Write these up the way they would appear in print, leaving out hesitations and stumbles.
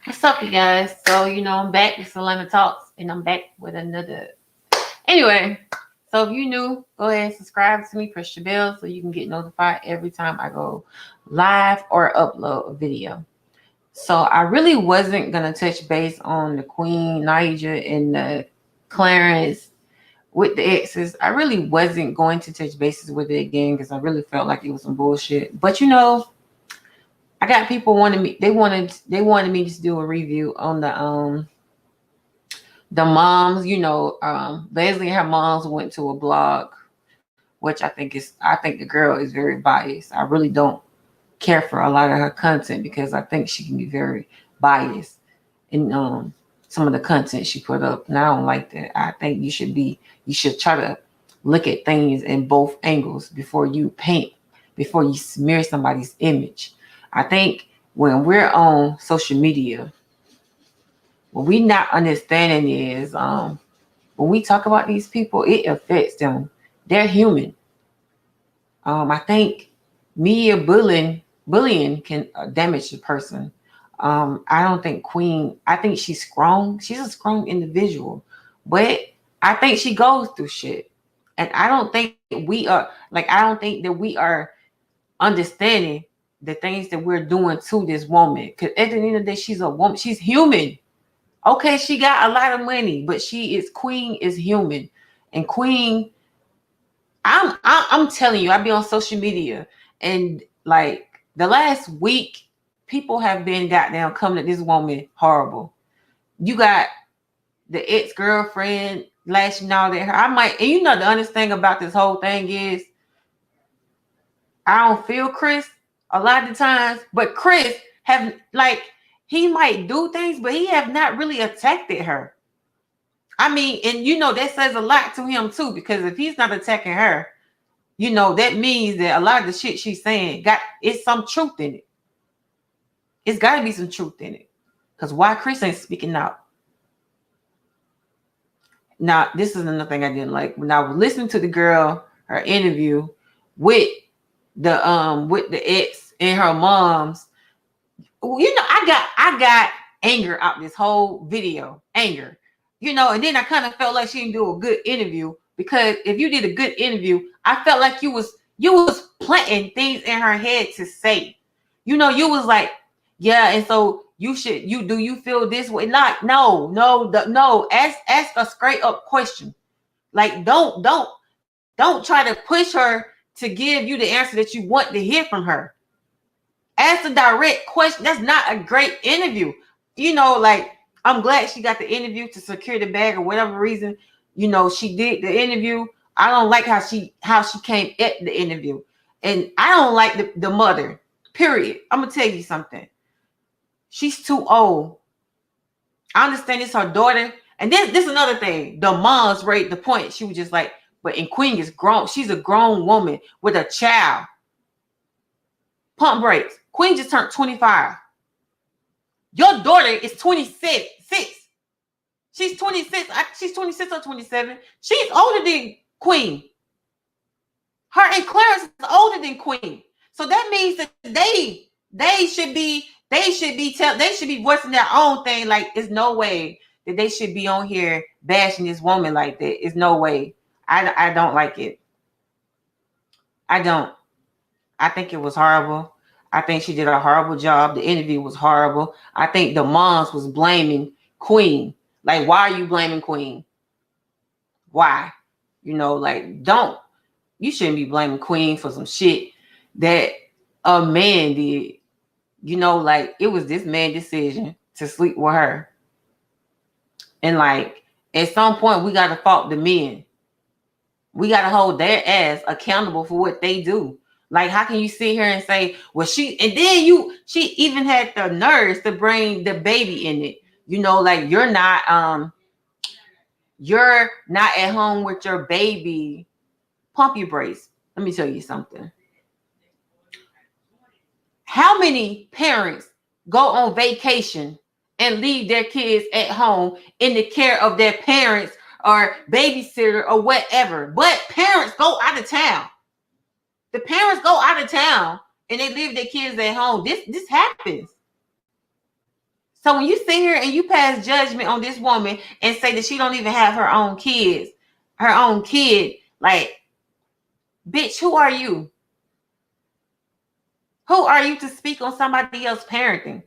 What's up, you guys? So, I'm back with Selena Talks, and I'm back with another. Anyway, so if you new, go ahead and subscribe to me, press your bell so you can get notified every time I go live or upload a video. So, I really wasn't going to touch base on the Queen, Naija, and the Clarence with the exes. I really wasn't going to touch bases with it again because I really felt like it was some bullshit. But, I got people wanting me. They wanted me to do a review on the moms. Leslie and her moms went to a blog, which I think the girl is very biased. I really don't care for a lot of her content because I think she can be very biased in some of the content she put up, and I don't like that. I think you should try to look at things in both angles before you smear somebody's image. I think when we're on social media, what we not understanding is when we talk about these people, it affects them. They're human. I think media bullying can damage the person. I don't think Queen. I think she's strong. She's a strong individual, but I think she goes through shit, and I don't think we are like. I don't think that we are understanding the things that we're doing to this woman. Because at the end of the day, she's a woman. She's human. Okay, she got a lot of money, but Queen is human, and Queen. I'm telling you, I be on social media, and like the last week, people have been goddamn coming at this woman horrible. You got the ex girlfriend lashing out at her. I might, and the honest thing about this whole thing is, I don't feel Chris a lot of the times, but Chris have like he might do things, but he have not really attacked her. I mean, and that says a lot to him too, because if he's not attacking her, that means that a lot of the shit she's saying it's some truth in it. It's got to be some truth in it. Because why Chris ain't speaking out? Now, this is another thing I didn't like. When I was listening to the girl, her interview with the ex and her moms, I got anger out this whole video. Anger. And then I kind of felt like she didn't do a good interview, because if you did a good interview, I felt like you was planting things in her head to say. You was like, yeah, and so do you feel this way? Like, no. Ask a straight up question. Like, don't try to push her to give you the answer that you want to hear from her. Ask a direct question. That's not a great interview. Like, I'm glad she got the interview to secure the bag or whatever reason. She did the interview. I don't like how she came at the interview. And I don't like the mother, period. I'm going to tell you something. She's too old. I understand it's her daughter. And this is another thing. The moms raised the point. She was just like, but in Queen is grown. She's a grown woman with a child. Pump brakes. Queen just turned 25. Your daughter is 26. She's 26. She's 26 or 27. She's older than Queen. Her and Clarence is older than Queen. So that means that they should be voicing their own thing. Like, there's no way that they should be on here bashing this woman like that. It's no way. I don't like it. I don't. I think it was horrible. I think she did a horrible job. The interview was horrible. I think the moms was blaming Queen. Like, why are you blaming Queen? Why? Don't. You shouldn't be blaming Queen for some shit that a man did. Like, it was this man's decision to sleep with her. And like, at some point, we got to fault the men. We got to hold their ass accountable for what they do. Like, how can you sit here and say, well, she even had the nerves to bring the baby in it. Like, you're not at home with your baby. Pump your brakes. Let me tell you something. How many parents go on vacation and leave their kids at home in the care of their parents or babysitter or whatever? But parents go out of town. The parents go out of town and they leave their kids at home. This happens. So when you sit here and you pass judgment on this woman and say that she don't even have her own kids, her own kid, like, bitch, who are you? Who are you to speak on somebody else's parenting?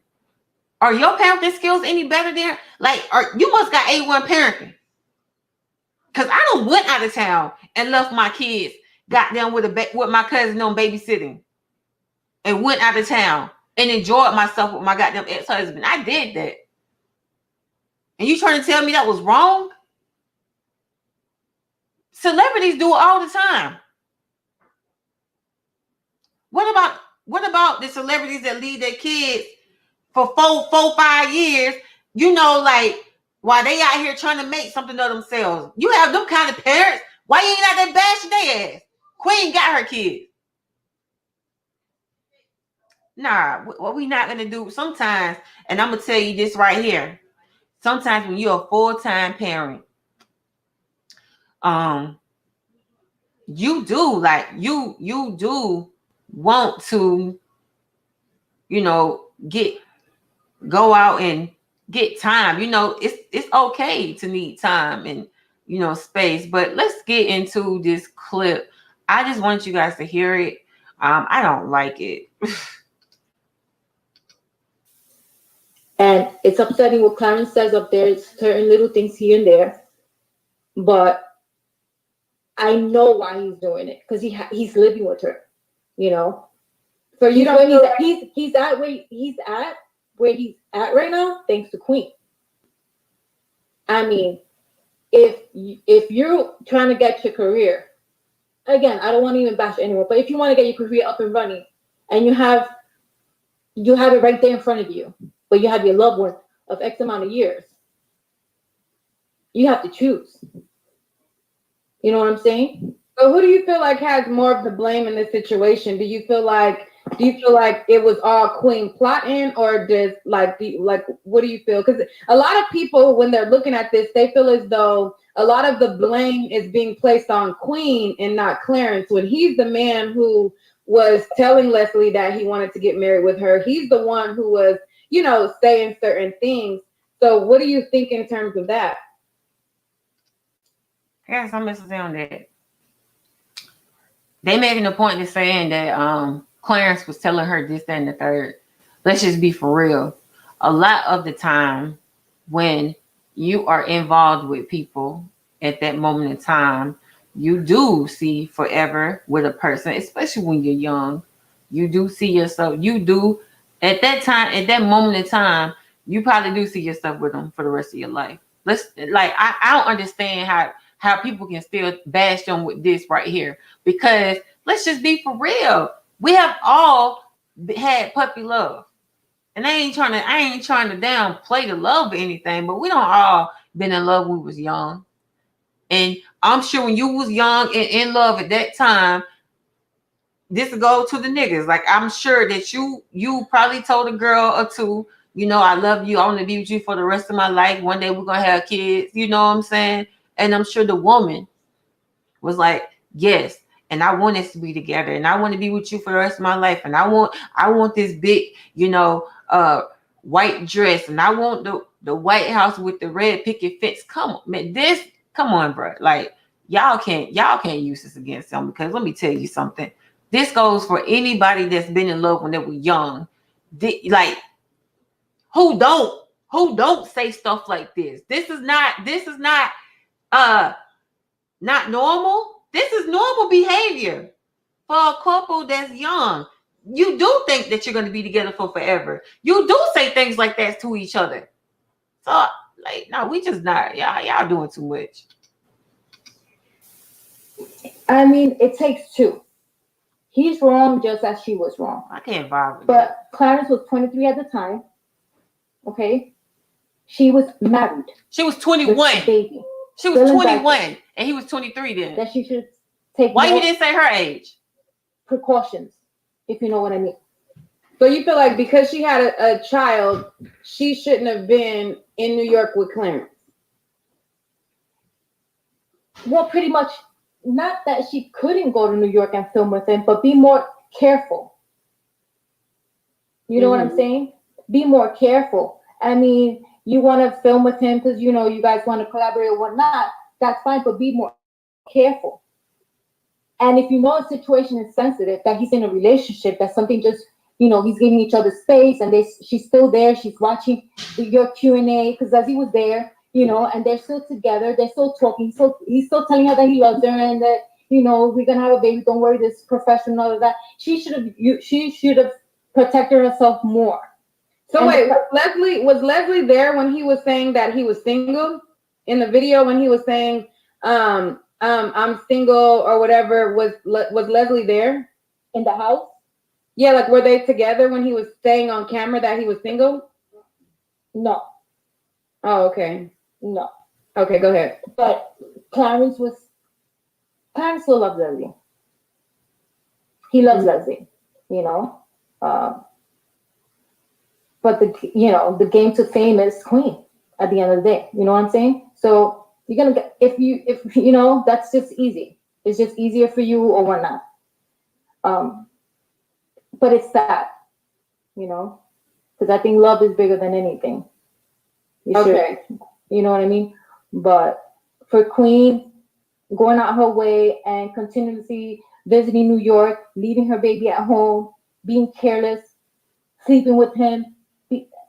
Are your parenting skills any better than, like, you must got A1 parenting? Because I done went out of town and left my kids goddamn with my cousin on babysitting and went out of town and enjoyed myself with my goddamn ex-husband. I did that. And you trying to tell me that was wrong? Celebrities do it all the time. What about the celebrities that leave their kids for 5 years, you know, like, while they out here trying to make something of themselves? You have them kind of parents. Why you ain't out there bashing their ass? Queen got her kids. Nah, what we not gonna do sometimes, and I'm gonna tell you this right here. Sometimes when you're a full-time parent, you do you do want to, you know, go out and get time. You know, it's okay to need time and, you know, space. But let's get into this clip. I just want you guys to hear it. I don't like it. And it's upsetting what Clarence says up there. It's certain little things here and there, but I know why he's doing it, because he's living with her. You know, for you know, he's at where he's at right now, thanks to Queen. I mean, if you're trying to get your career, again, I don't want to even bash anyone, but if you want to get your career up and running, and you have it right there in front of you, but you have your loved one of X amount of years, you have to choose. You know what I'm saying? So who do you feel like has more of the blame in this situation? Do you feel like it was all Queen plotting, or what do you feel? Because a lot of people, when they're looking at this, they feel as though a lot of the blame is being placed on Queen and not Clarence, when he's the man who was telling Leslie that he wanted to get married with her. He's the one who was, you know, saying certain things. So what do you think in terms of that? I got some messages on that. They making a point of saying that Clarence was telling her this, that, and the third. Let's just be for real. A lot of the time when you are involved with people at that moment in time, you do see forever with a person, especially when you're young. You do see yourself. You do at that time, at that moment in time, you probably do see yourself with them for the rest of your life. I don't understand how people can still bash them with this right here, because let's just be for real. We have all had puppy love, and I ain't trying to downplay the love or anything, but we don't all been in love when we was young. And I'm sure when you was young and in love at that time, this will go to the niggas. Like, I'm sure that you probably told a girl or two, you know, I love you, I want to be with you for the rest of my life. One day we're gonna have kids, you know what I'm saying? And I'm sure the woman was like, yes, and I want us to be together, and I want to be with you for the rest of my life, and I want this big, you know, white dress, and I want the White House with the red picket fence. Come on, man, come on, bro. Like, y'all can't use this against them, because let me tell you something. This goes for anybody that's been in love when they were young. Like, who don't say stuff like this? This is not not normal. This is normal behavior for a couple that's young. You do think that you're going to be together for forever. You do say things like that to each other. So, like, no, we just not. Y'all doing too much. I mean, it takes two. He's wrong just as she was wrong. I can't vibe with but that. Clarence was 23 at the time. Okay? She was married. She was 21. Baby. She was 21, and he was 23 then. That she should take. Why you didn't say her age? Precautions, if you know what I mean. So you feel like because she had a child, she shouldn't have been in New York with Clarence? Well, pretty much, not that she couldn't go to New York and film with him, but be more careful. You know what I'm saying? Be more careful. I mean, you want to film with him because you know you guys want to collaborate or whatnot. That's fine, but be more careful. And if you know a situation is sensitive, that he's in a relationship, that something just, you know, he's giving each other space, and she's still there, she's watching your Q&A because as he was there, you know, and they're still together, they're still talking, so he's still telling her that he loves her and that, you know, we're gonna have a baby, don't worry, this professional of that. She should have protected herself more. So And wait, was Leslie there when he was saying that he was single in the video when he was saying I'm single or whatever? Was Leslie there in the house? Yeah, like were they together when he was saying on camera that he was single? No. Oh, okay. No. Okay, go ahead. But Clarence still loves Leslie. He loves Leslie, you know. But the game to fame is Queen at the end of the day. You know what I'm saying? So you're gonna get if you know, that's just easy. It's just easier for you or whatnot. But it's sad, you know, because I think love is bigger than anything. Okay. You know what I mean? But for Queen, going out her way and continuously visiting New York, leaving her baby at home, being careless, sleeping with him.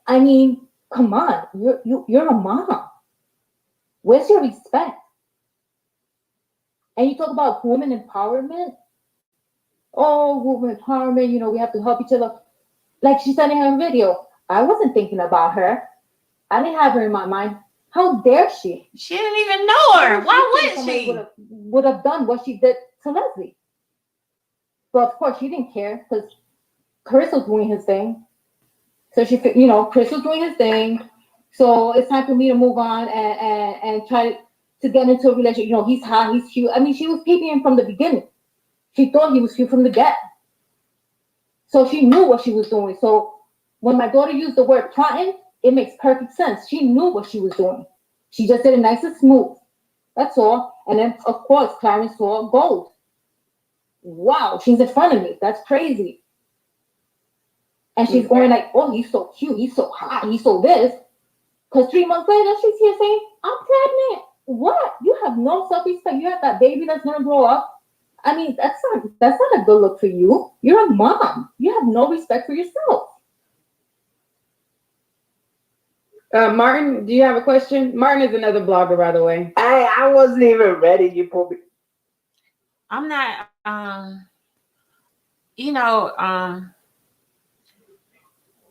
I mean, come on, you're a mom. Where's your respect? And you talk about women empowerment. Oh, women empowerment, you know, we have to help each other. Like she said in her video, I wasn't thinking about her. I didn't have her in my mind. How dare she? She didn't even know her. Why would she? Would have done what she did to Leslie. But of course, she didn't care because Chris was doing his thing. So she, you know, Chris was doing his thing. So it's time for me to move on and try to get into a relationship. You know, he's hot, he's cute. I mean, she was peeping him from the beginning. She thought he was cute from the get. So she knew what she was doing. So when my daughter used the word plotting, it makes perfect sense. She knew what she was doing. She just did it nice and smooth. That's all. And then, of course, Clarence saw gold. Wow, she's in front of me. That's crazy. And she's going like, oh, he's so cute. He's so hot. He's so this. Because 3 months later, she's here saying, I'm pregnant. What? You have no self-respect. You have that baby that's going to grow up. I mean, that's not a good look for you. You're a mom. You have no respect for yourself. Martin, do you have a question? Martin is another blogger, by the way. I wasn't even ready. You put me. I'm not. You know. I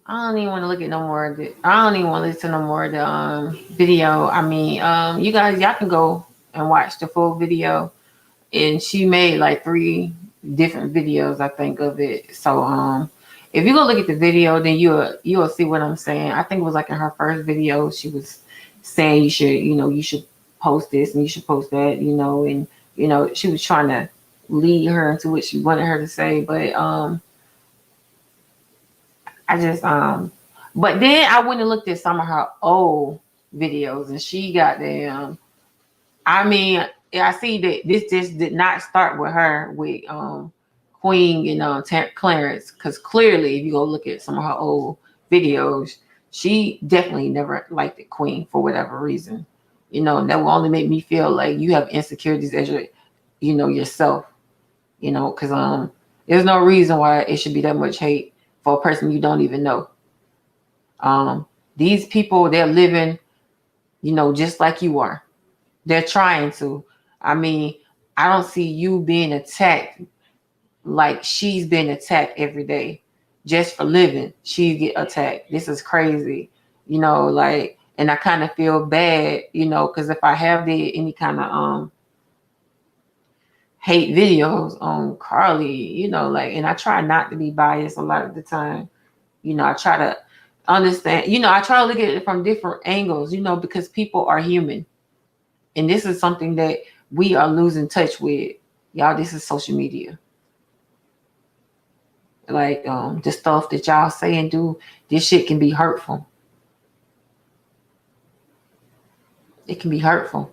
don't even want to look at no more of it. I don't even want to listen to no more of the video. I mean, you guys, y'all can go and watch the full video. And she made like 3 different videos, I think, of it. So if you go look at the video, then you'll see what I'm saying. I think it was like in her first video, she was saying you should post this and you should post that, you know, and you know, she was trying to lead her into what she wanted her to say, but I just but then I went and looked at some of her old videos and she got them. I mean, I see that this just did not start with her with Queen and Clarence, because clearly if you go look at some of her old videos, she definitely never liked the Queen for whatever reason. You know, that will only make me feel like you have insecurities as yourself, you know, because there's no reason why it should be that much hate for a person you don't even know. These people, they're living, you know, just like you are. They're trying to. I mean, I don't see you being attacked like she's been attacked every day just for living. She get attacked. This is crazy, you know, like, and I kind of feel bad, you know, because if I have any kind of hate videos on Carly, you know, like, and I try not to be biased a lot of the time. You know, I try to understand, you know, I try to look at it from different angles, you know, because people are human. And this is something that we are losing touch with. Y'all, this is social media. Like the stuff that y'all say and do, this shit can be hurtful. It can be hurtful.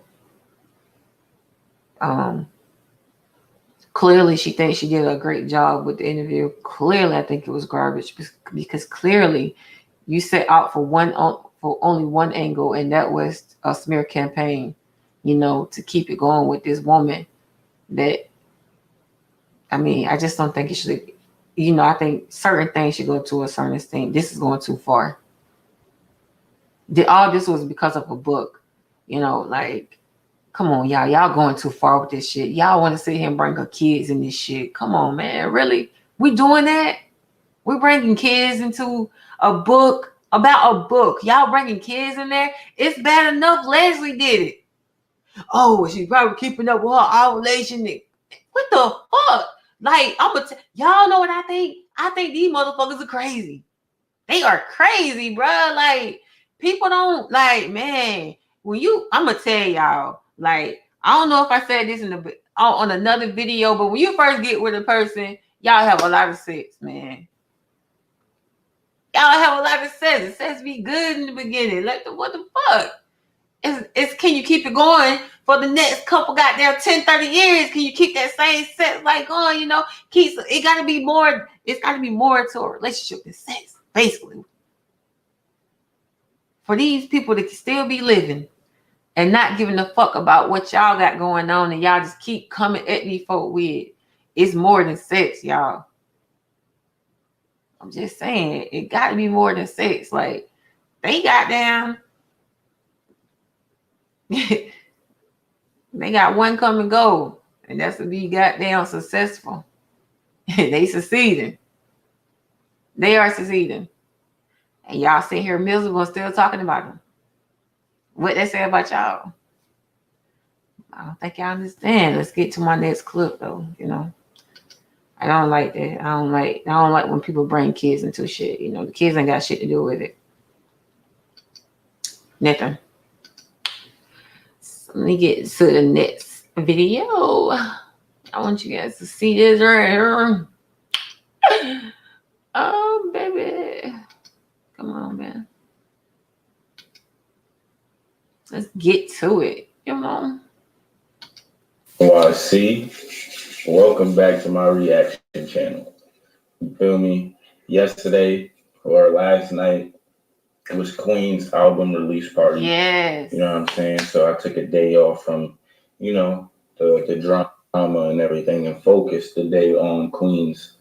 Clearly, she thinks she did a great job with the interview. Clearly, I think it was garbage because clearly you set out for for only one angle, and that was a smear campaign, you know, to keep it going with this woman that, I mean, I just don't think it should, you know, I think certain things should go to a certain extent. This is going too far. All this was because of a book, you know, like, come on, y'all going too far with this shit. Y'all want to sit here and bring her kids in this shit. Come on, man, really? We doing that? We're bringing kids into a book about a book. Y'all bringing kids in there? It's bad enough Leslie did it. Oh, she's probably keeping up with her ovulation. What the fuck? Like, y'all know what I think? I think these motherfuckers are crazy. They are crazy, bro. Like, people don't, like, man, I'm gonna tell y'all, like, I don't know if I said this on another video, but when you first get with a person, y'all have a lot of sex, man. Y'all have a lot of sex. The sex be good in the beginning. Like, what the fuck? It's can you keep it going for the next couple goddamn 10, 30 years? Can you keep that same sex like going, you know? It gotta be more, it's gotta be more to a relationship than sex, basically. For these people that can still be living and not giving a fuck about what y'all got going on, and y'all just keep coming at me folk with, it's more than sex, y'all. I'm just saying, it gotta be more than sex. Like, they goddamn they got one come and go, and that's to be goddamn successful. They succeeding. They are succeeding. And y'all sit here miserable and still talking about them. What they say about y'all. I don't think y'all understand. Let's get to my next clip though, you know. I don't like that. I don't like when people bring kids into shit. You know, the kids ain't got shit to do with it. Nothing. Let me get to the next video. I want you guys to see this right here. Oh, baby. Come on, man. Let's get to it. Come on. YC, welcome back to my reaction channel. You feel me? Yesterday or last night, it was Queen's album release party. Yes. You know what I'm saying? So I took a day off from, you know, the drama and everything and focused the day on Queen's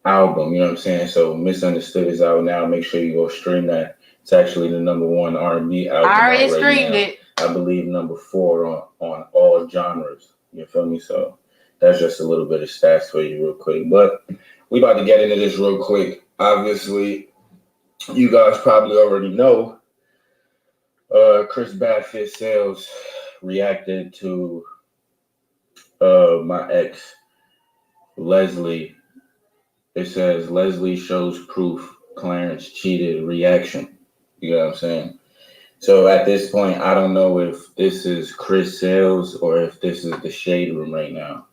album. You know what I'm saying? So Misunderstood is out now. Make sure you go stream that. It's actually the #1 R&B album. I already streamed it. I believe #4 on all genres. You feel me? So that's just a little bit of stats for you real quick. But we about to get into this real quick. Obviously, you guys probably already know Chris Badfit Sales reacted to my ex, Leslie. It says, Leslie shows proof Clarence cheated reaction. You know what I'm saying? So at this point, I don't know if this is Chris Sales or if this is the Shade Room right now.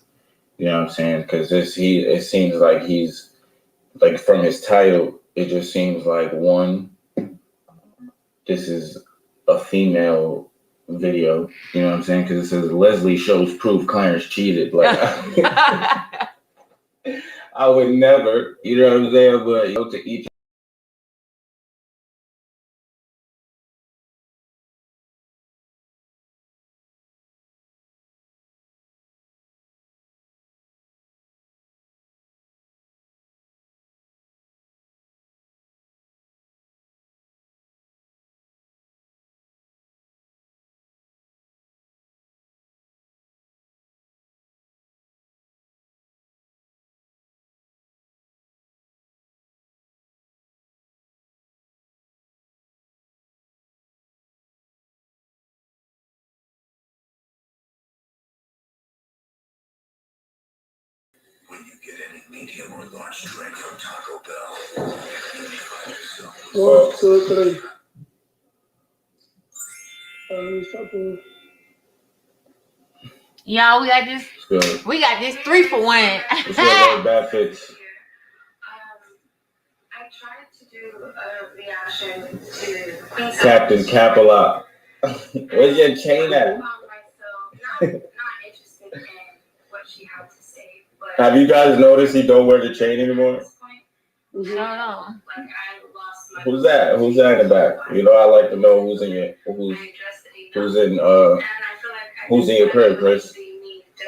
You know what I'm saying? Because it seems like he's, like, from his title, it just seems like, one, this is a female video. You know what I'm saying? Because it says Leslie shows proof Clarence cheated. Like, I would never, you know what I'm saying? But, you know, to each. When you get any medium or large drink from Taco Bell, you find yourself. Oh, absolutely. Y'all, we got this 3 for 1. What's up, Bad Fits? I tried to do a reaction to Captain Capalot. Where's your chain at? not interested in what she had to say, but Have you guys noticed he don't wear the chain anymore? at this point, No. like I lost Who's that? Who's that in the back? You know, I like to know who's in your who's in your crib, Chris.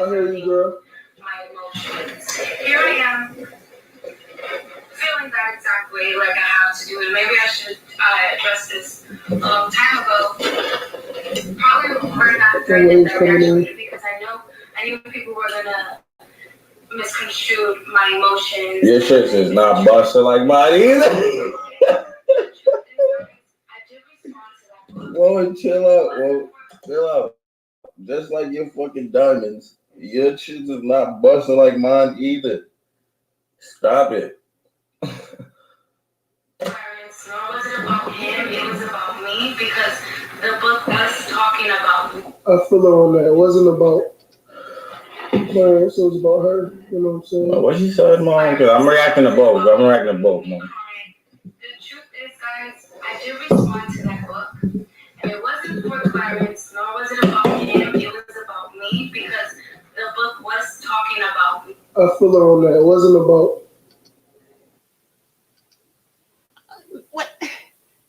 I hear you, girl. My emotions. Here I am, feeling that exact way, like I have to do it. Maybe I should address this a long time ago. Probably we're not doing it because I knew people were gonna misconstrue my emotions. Your shit is not busted like mine either. I did respond to that. Whoa, chill out. Whoa, chill out. Just like your fucking diamonds, your shit is not busting like mine either. Stop it. Parents, nor was it about him, it was about me because the book was talking about me. I feel her on that. It wasn't about Clarence, it was about her. You know what I'm saying? What she said, mom? Because I'm reacting to both. Man. The truth is, guys, I did respond to that book. And it wasn't for Clarence, nor was it about him, it was about me because the book was talking about me. I feel her on that. It wasn't about.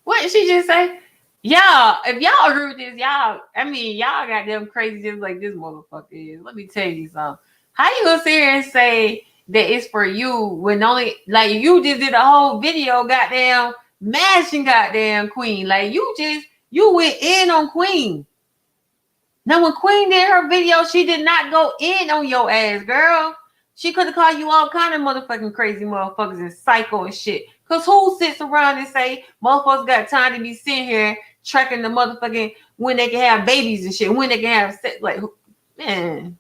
What did she just say? Y'all, if y'all agree with this, y'all got them crazy just like this motherfucker is. Let me tell you something. How you gonna sit here and say that it's for you when only like you just did a whole video goddamn mashing goddamn Queen? Like you went in on Queen. Now when Queen did her video, she did not go in on your ass, girl. She could have called you all kind of motherfucking crazy motherfuckers and psycho and shit. Cause who sits around and say motherfuckers got time to be sitting here tracking the motherfucking when they can have babies and shit, when they can have sex? Like, man,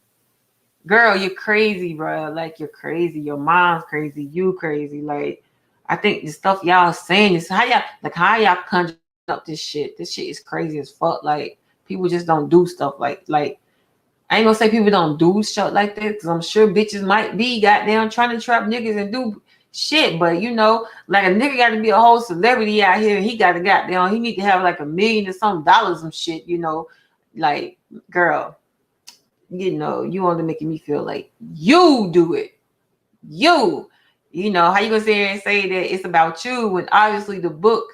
girl, you're crazy, bro. Like you're crazy. Your mom's crazy. You crazy. Like, I think the stuff y'all saying is how y'all conjure up this shit. This shit is crazy as fuck. Like people just don't do stuff like. I ain't gonna say people don't do shit like that because I'm sure bitches might be goddamn trying to trap niggas and do shit, but you know, like a nigga got to be a whole celebrity out here and he got to goddamn, he need to have like $1 million or some dollars and shit, you know, like girl, you know, you only making me feel like you do it. You know, how you gonna sit here and say that it's about you when obviously the book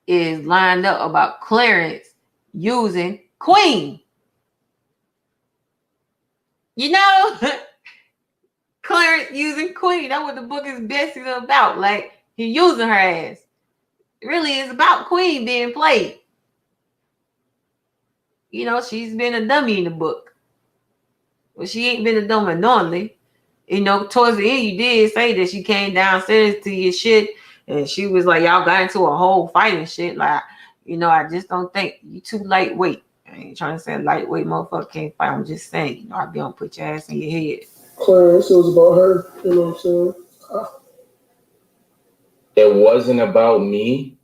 is lined up about Clarence using Queen. You know, Clarence using Queen. That's what the book is basically about. Like, he using her ass. It really is about Queen being played. You know, she's been a dummy in the book. Well, she ain't been a dummy normally. You know, towards the end, you did say that she came downstairs to your shit and she was like, y'all got into a whole fight and shit. Like, you know, I just don't think you too lightweight. I ain't trying to say lightweight motherfucker can't fight. I'm just saying, you know, I'd be on put your ass in your head. Clarence, it was about her. You know what I'm saying? It wasn't about me.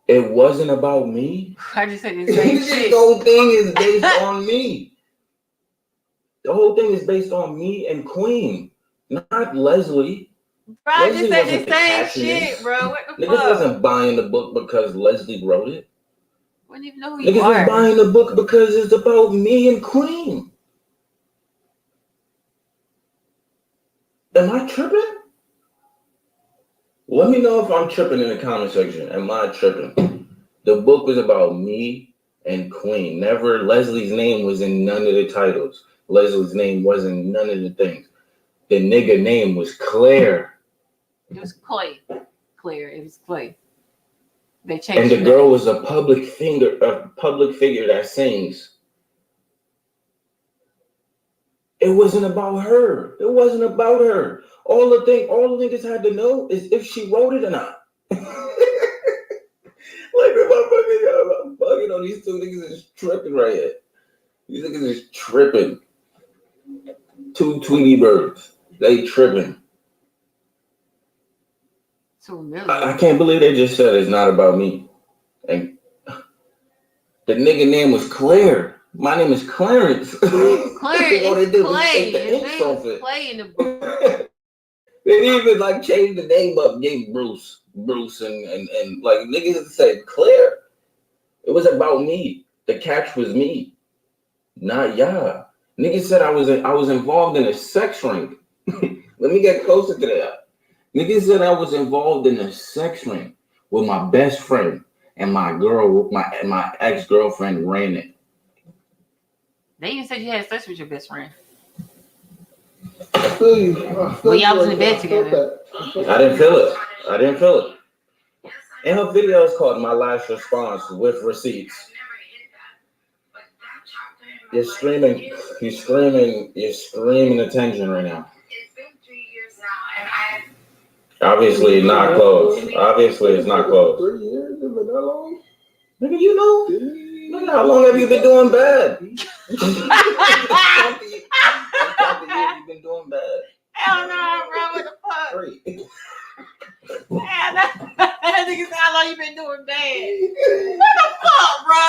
It wasn't about me. I just said the same shit. The whole thing is based on me. The whole thing is based on me and Queen, not Leslie. Bro, I just Leslie said the same shit, bro. What the Niggas fuck? wasn't buying the book because Leslie wrote it. Wouldn't even know who you Niggas are. was buying the book because it's about me and Queen. Am I tripping? Let me know if I'm tripping in the comment section. Am I tripping? The book was about me and Queen. Never Leslie's name was in none of the titles. Leslie's name wasn't none of the things. The nigga name was Clare. It was Clay. Claire. It was Clay. They changed. And the girl was a public figure that sings. It wasn't about her. It wasn't about her. All the niggas had to know is if she wrote it or not. Like I'm fucking on these two niggas is tripping right here. These niggas is tripping. Two Tweety birds. They tripping. 2 million. I can't believe they just said it's not about me. And the nigga name was Claire. My name is Clarence. Claire All is they did was Clay. take the His ink name off is it. Clay in the book. They didn't even like change the name up, gave Bruce, and like niggas said Claire. It was about me. The catch was me, not y'all. Niggas said I was involved in a sex ring. Let me get closer to that. Niggas said I was involved in a sex ring with my best friend and my girl, my ex-girlfriend ran it. They even said you had sex with your best friend. I feel you. Well, y'all was in bed together. I didn't feel it. I didn't feel it. And her video is called My Last Response with Receipts. You're screaming attention right now. It's been 3 years now, and I Obviously not close. Obviously it's not close. 3 years? It's been that long? Nigga, you know? Nigga, how long have you been doing bad? How many years you been doing bad? Hell no, bro. What the fuck? 3. Hell no. That nigga said how long you been doing bad. What the fuck, bro?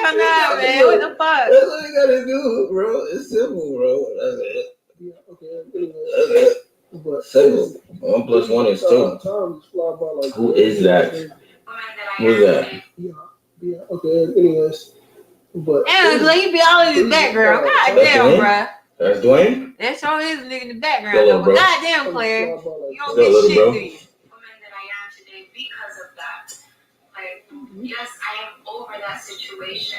Hell no, man. What the fuck? That's what you gotta do, bro. It's simple, bro. That's it. Yeah, okay. Anyway. That's it. But Simple. 1 + 1 is 2. time just fly by like Who is that? Who's that? Yeah, okay. Anyways. But Damn, like you be all in the background. God That's damn, Dwayne? bro. That's Dwayne? That sure is a nigga in the background, Hello, though. bro. But goddamn, Claire, you don't Hello, get little shit, bro. do you? woman that I am today because of that. Like, yes, I am over that situation.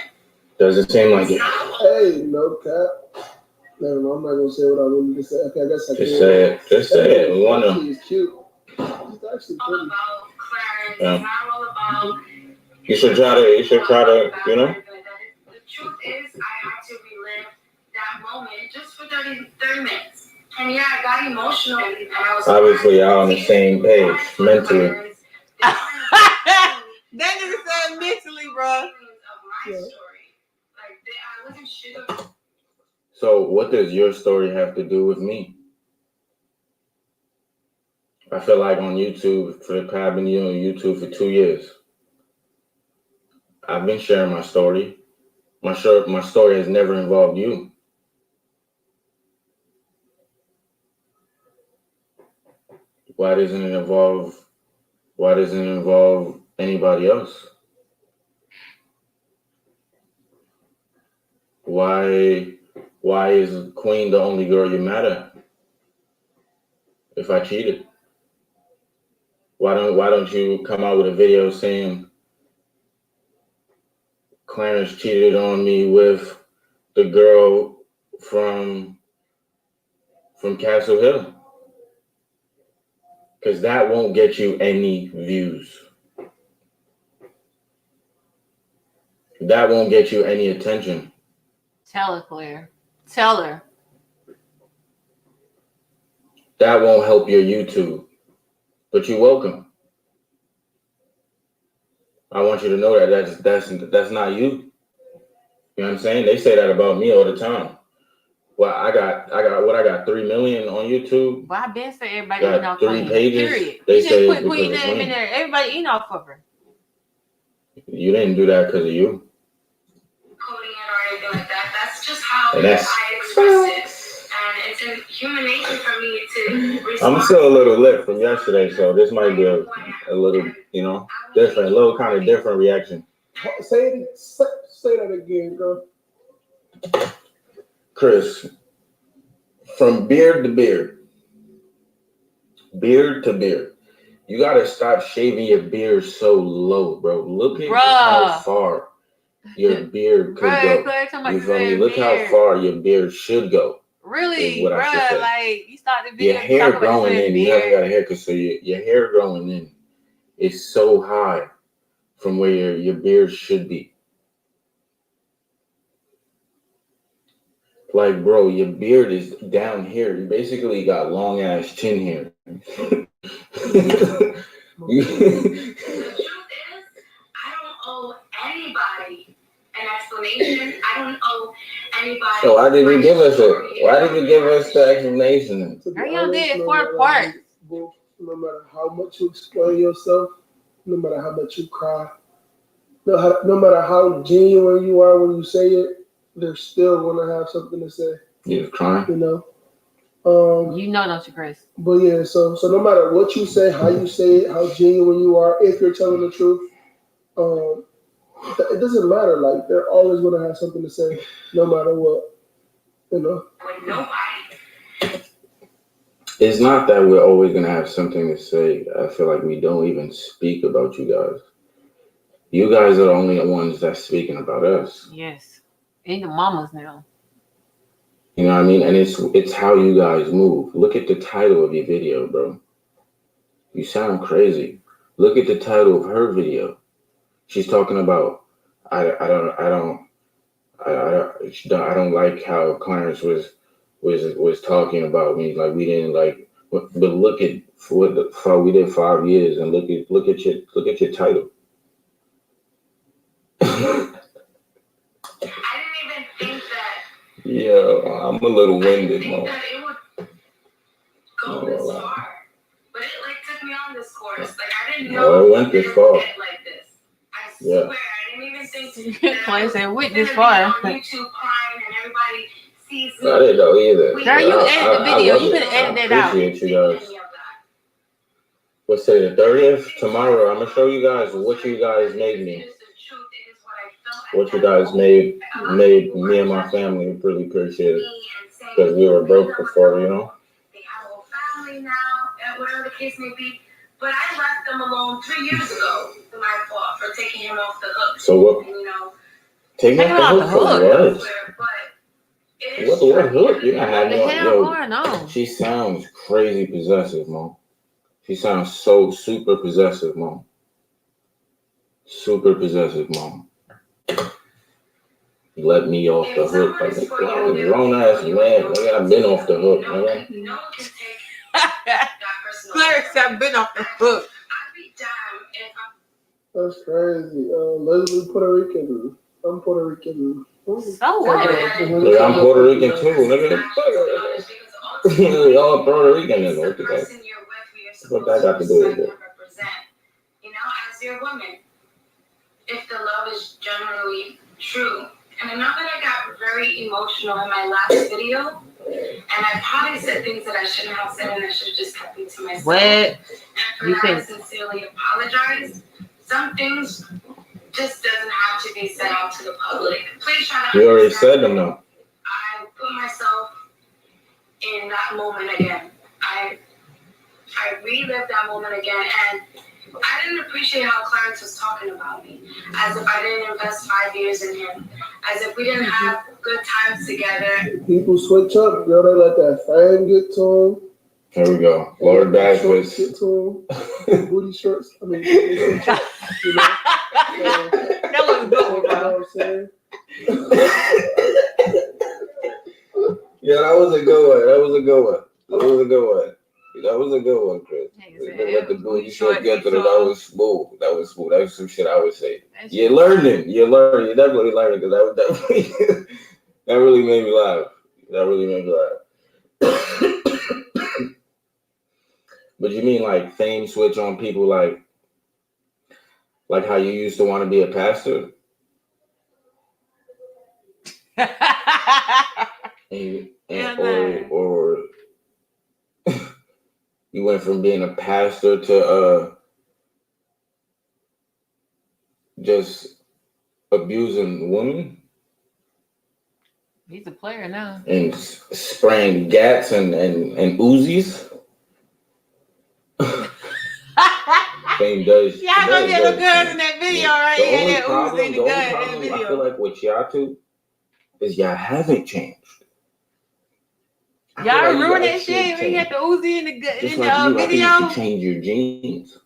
Doesn't seem like it. hey, no cap. Never mind, I'm not gonna say what I wanted to say. Okay, I guess I Just can. say it. Just say it. We want to. He's cute. He's actually All pretty. about Clarence. Yeah. It's not all about. You should try to, you know? The truth is, I had to relive that moment just for 30 minutes. And yeah, I got emotional. And I was Obviously, y'all on the same page mentally. That nigga said mentally, bro. So, what does your story have to do with me? I feel like on YouTube, I've been on YouTube for 2 years. I've been sharing my story. My story has never involved you. Why doesn't it involve anybody else? Why is Queen the only girl you mad at? If I cheated, why don't you come out with a video saying Clarence cheated on me with the girl from Castle Hill? Because that won't get you any views. That won't get you any attention. Tell her, Claire. Tell her. That won't help your YouTube. But you're welcome. I want you to know that that's not you. You know what I'm saying? They say that about me all the time. Well, I got 3 million on YouTube. Well, I've been saying everybody Got eating off 3 Queen. pages. Period. They You say just it's put Queen because of name Queen. in there. Everybody eating off of her. You didn't do that because of you. Coding it or anything like that. That's just how And that's- I express it. And it's in human nature for me to respond. I'm still a little lit from yesterday, so this might be a little, different, a little kind of different reaction. Say that again, girl. Chris, from beard to beard to beard, you gotta stop shaving your beard so low, bro. Look at how far your beard could go. You feel me? Look how far your beard should go. Really, what I should bruh, say. like you start the video. Your hair growing in, you never got a haircut, so your hair growing in is so high from where your beard should be. Like, bro, your beard is down here. You basically got long ass chin hair. The truth is, I don't owe anybody an explanation. I don't owe anybody. So why did you give us the explanation? To be Girl, you honest, did no 4 matter parts. No matter how much you explain yourself, no matter how much you cry, no matter how genuine you are when you say it, they're still gonna have something to say. You was crying? You know? Don't you, Chris? But yeah, so no matter what you say, how you say it, how genuine you are, if you're telling the truth, it doesn't matter. Like, they're always gonna have something to say, no matter what. You know? With nobody. It's not that we're always gonna have something to say. I feel like we don't even speak about you guys. You guys are the only ones that's speaking about us. Yes. And the mamas now. You know what I mean? And it's how you guys move. Look at the title of your video, bro. You sound crazy. Look at the title of her video. She's talking about I don't like how Clarence was talking about me. Like we didn't like. But look at what we did 5 years, and look at your title. I didn't even think that. Yeah, I'm a little winded, I didn't think Mo. that it would go this far, but it like took me on this course. Like I didn't know Oh, it went this far. Get like this. I swear, I didn't even think that Clarence said, "Went this be far." on YouTube crying and everybody sees me. I didn't know either. Girl, you edited the video. You could have edited that out. I appreciate you guys. What's today, the 30th? Tomorrow, I'm gonna show you guys what you guys made me. What you guys made me and my family. Really appreciate it because we were broke before, you know. They have a whole family now, and whatever the case may be. But I left them alone 3 years ago. My fault for taking him off the hook. So what? And, you know, take him off the hook for what? What hook? You're not having What the hell going on? She sounds crazy possessive, Mom. She sounds so super possessive, Mom. Super possessive, Mom. You let me off the hook. Like, I'm a grown ass man. Like, I've been off the hook, man. No one can take that personal. Clarence, I've been off the hook. I'd be damned if I. That's crazy. Leslie Puerto Rican. I'm Puerto Rican. So what? Yeah, I'm Puerto Rican too, nigga. Y'all Puerto Rican, nigga. What the heck? What that got to do with it? You know, as your woman, if the love is generally true. And I know that I got very emotional in my last video, and I probably said things that I shouldn't have said, and I should have just kept it to myself. What? And for that, I sincerely apologize. Some things just doesn't have to be said out to the public. Please try to. You already said them though. I put myself in that moment again. I relived that moment again, and I didn't appreciate how Clarence was talking about me, as if I didn't invest 5 years in him, as if we didn't have good times together. People switch up, girl. They let that fame get to them. Here we go. Lord Bashford. Get to them. Booty shorts. I mean, you know? That was good, bro. Yeah, that was a good one. That was a good one, Chris. Let the booty short get to them. That was smooth. That was some shit I would say. You're learning. You're definitely learning because that was definitely that really made me laugh. But you mean like fame switch on people like how you used to want to be a pastor? Or you went from being a pastor to just abusing women? He's a player now. And spraying gats and Uzis? Fame does. Yeah, I know you look good in that video, right? The Yeah, only that problem, Uzi in the gun in that I video. feel like with y'all two is y'all haven't changed. Y'all ruined that shit when you had the Uzi in the Just in like the you, video. I think you should change your jeans.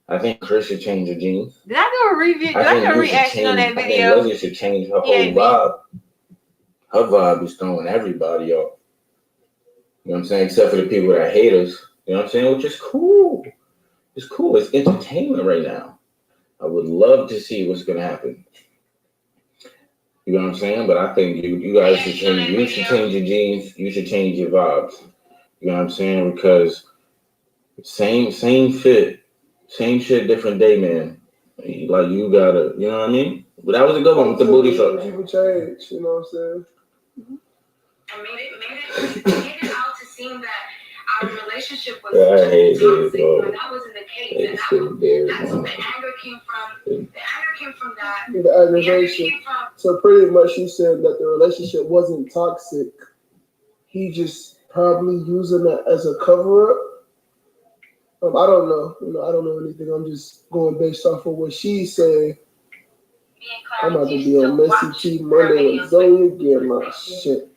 I think Chris should change her jeans. Did I do a review? Did I do a reaction on that I think video? Leslie should change her whole vibe. Her vibe is throwing everybody off. You know what I'm saying? Except for the people that hate us. You know what I'm saying? Which is cool. It's cool. It's entertainment right now. I would love to see what's gonna happen. You know what I'm saying? But I think you guys should change. You should change your jeans. You should change your vibes. You know what I'm saying? Because same fit, same shit, different day, man. Like you gotta, you know what I mean? But that was a good one with the booty shorts. People change. You know what I'm saying? I made it out to seem that our relationship was toxic when that wasn't the case. And that's what the anger came from. The anger came from that. The aggravation. So pretty much you said that the relationship wasn't toxic. He just probably using that as a cover up. I don't know. I don't know anything. I'm just going based off of what she's saying. I'm about to be on Messy T Monday and go get my shit.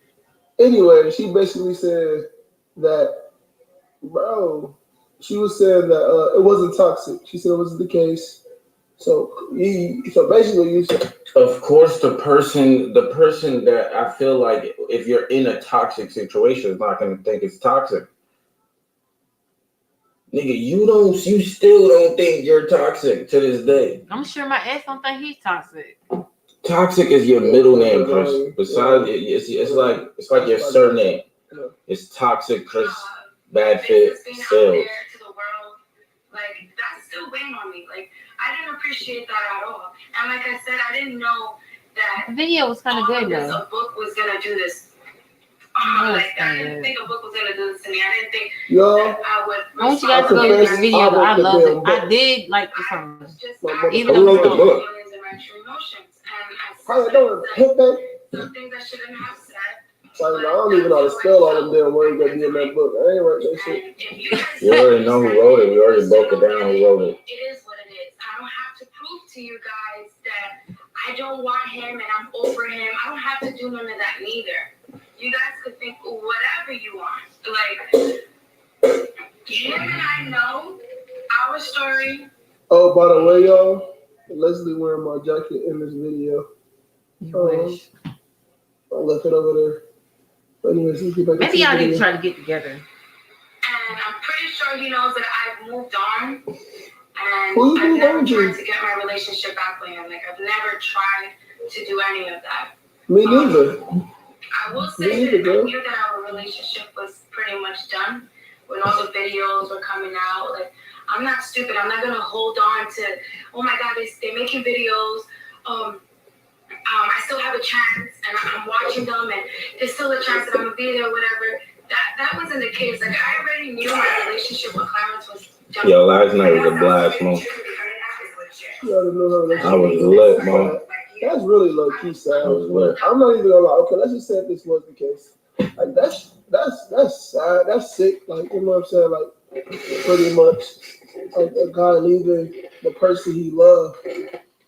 Anyway, she basically said that, bro, she was saying that it wasn't toxic. She said it wasn't the case. So basically you said, of course, the person that I feel like if you're in a toxic situation is not gonna think it's toxic. Nigga, you still don't think you're toxic to this day. I'm sure my ex don't think he's toxic. Toxic is your middle name, Chris. Besides, it's like your surname. It's toxic, Chris. Bad fit, sales. To the world, like that's still weighing on me. Like I didn't appreciate that at all. And like I said, I didn't know that The video was kind of good this, though. a book was gonna do this. Like I didn't think a book was gonna do this to me. I didn't think that I would. I want you guys to look at this video. I loved it. I did like the song. Even Who wrote the book? how you doing? Hit that? Some things I shouldn't have said. Like, I don't even know how to spell all them damn words that be in that book. I ain't write that shit. You already know who wrote it. We already broke it down who wrote it. It is what it is. I don't have to prove to you guys that I don't want him and I'm over him. I don't have to do none of that neither. You guys could think whatever you want. Like, him and I know our story. Oh, by the way, y'all, Leslie wearing my jacket in this video. You wish. I left it over there. But anyways, let's get back Maybe to y'all the need to video. try to get together. And I'm pretty sure he knows that I've moved on. And Who you I've moved never on to? tried to get my relationship back with him. Like, I've never tried to do any of that. Me neither. I will say Me neither, that I girl. knew that our relationship was pretty much done when all the videos were coming out. Like, I'm not stupid. I'm not going to hold on to, oh my God, they're making videos. I still have a chance, and I'm watching them, and there's still a chance that I'm gonna be there, whatever. That wasn't the case. Like I already knew my relationship with Clarence was done. Yo, last night was a blast, man. You already know her. I was lit, man. That's really low key sad. I was lit. I'm not even gonna lie. Okay, let's just say if this was the case. Like that's sad. That's sick. Like, you know what I'm saying? Like, pretty much like a guy leaving the person he loved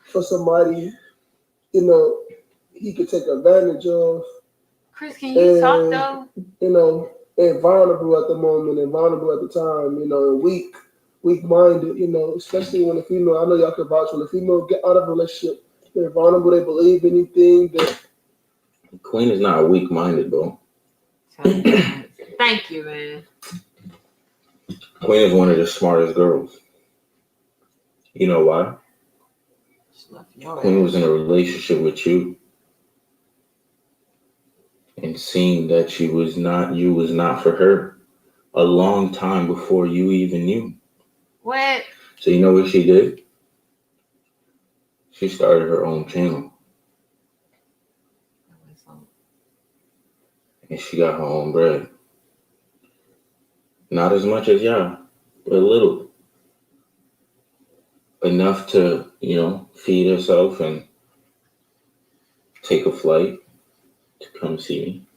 for somebody, you know, he could take advantage of. Chris, can you talk though? You know, and vulnerable at the moment and vulnerable at the time, you know, and weak-minded, you know, especially when a female, I know y'all can vouch, when a female get out of a relationship, they're vulnerable, they believe anything. Queen is not weak-minded, bro. Thank you, man. Queen is one of the smartest girls. You know why? Queen was in a relationship with you and seeing that you was not for her a long time before you even knew. What? So you know what she did? She started her own channel. And she got her own bread. Not as much as y'all, but a little. Enough to, you know, feed herself and take a flight to come see me.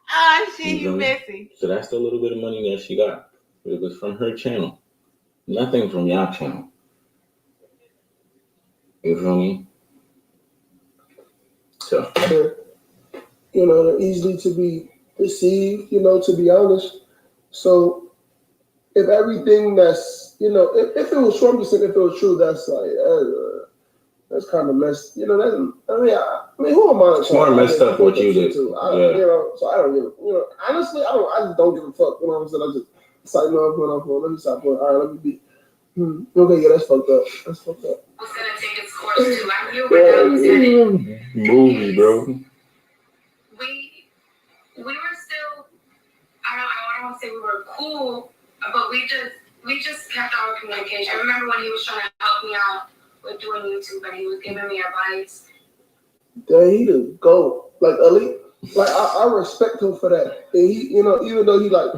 Ah, shit, you messy. So that's the little bit of money that she got. It was from her channel. Nothing from y'all channel. You feel me? So, you know, they're easily to be deceived, you know, to be honest. So if everything that's, you know, if it was true, I'm just saying if it was true, that's like, that's kind of messed, you know, that's, I mean, who am I? It's more messed up what you did. You know, so I don't give, you know, honestly, I just don't give a fuck, you know what I'm saying? I just, it's like, no, I'm going, let me stop going, all right, let me be, okay, yeah, that's fucked up. That's fucked up. Was gonna take its course too. I knew where that was headed. Movies, bro. We were still, I don't want to say we were cool, but we just kept our communication. I remember when he was trying to help me out with doing YouTube and he was giving me advice. Damn, he the GOAT. Like, Ali, like, I respect him for that. And he, you know, even though he like,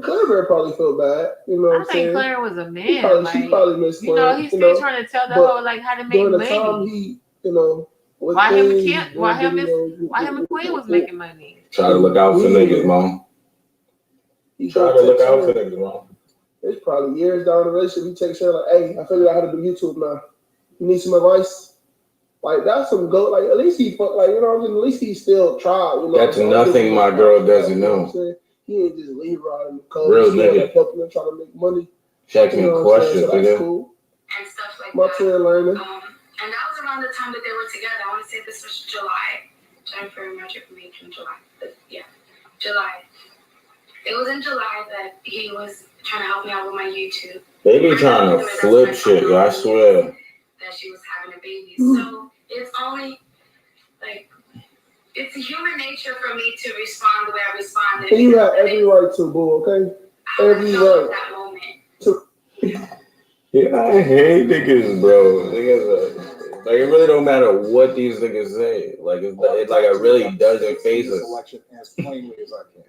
Clare probably felt bad, you know what I'm saying? I think Clare was a man. She probably missed you know, he's still trying to tell the whole, like, how to make during the money. time he, you know, Why him and Queen was making money? Try to look out for niggas, mom. Try to look out for niggas, mom. It's probably years down the relationship. He takes her like, hey, I figured out how to do YouTube now. You need some advice? Like, that's some go. Like, at least he, like, you know what I'm saying? At least he still tried. You know, that's nothing my girl doesn't know. He ain't just leave her out in the cold. Real nigga. Like, helping her try to make money. She asking me questions, so that's cool. And stuff like my that. twin learning. And that was around the time that they were together. I want to say this was July. January, March, April, May, June, July. But yeah, July. It was in July that he was trying to help me out with my YouTube. They be trying to flip shit, I swear. That she was having a baby. So it's only like it's human nature for me to respond the way I responded. And you have every right to, boo, okay? Every right. That moment. Yeah, I hate niggas, bro. Niggas, like, it really don't matter what these niggas say. Like, it really doesn't phase us. As plainly as I can.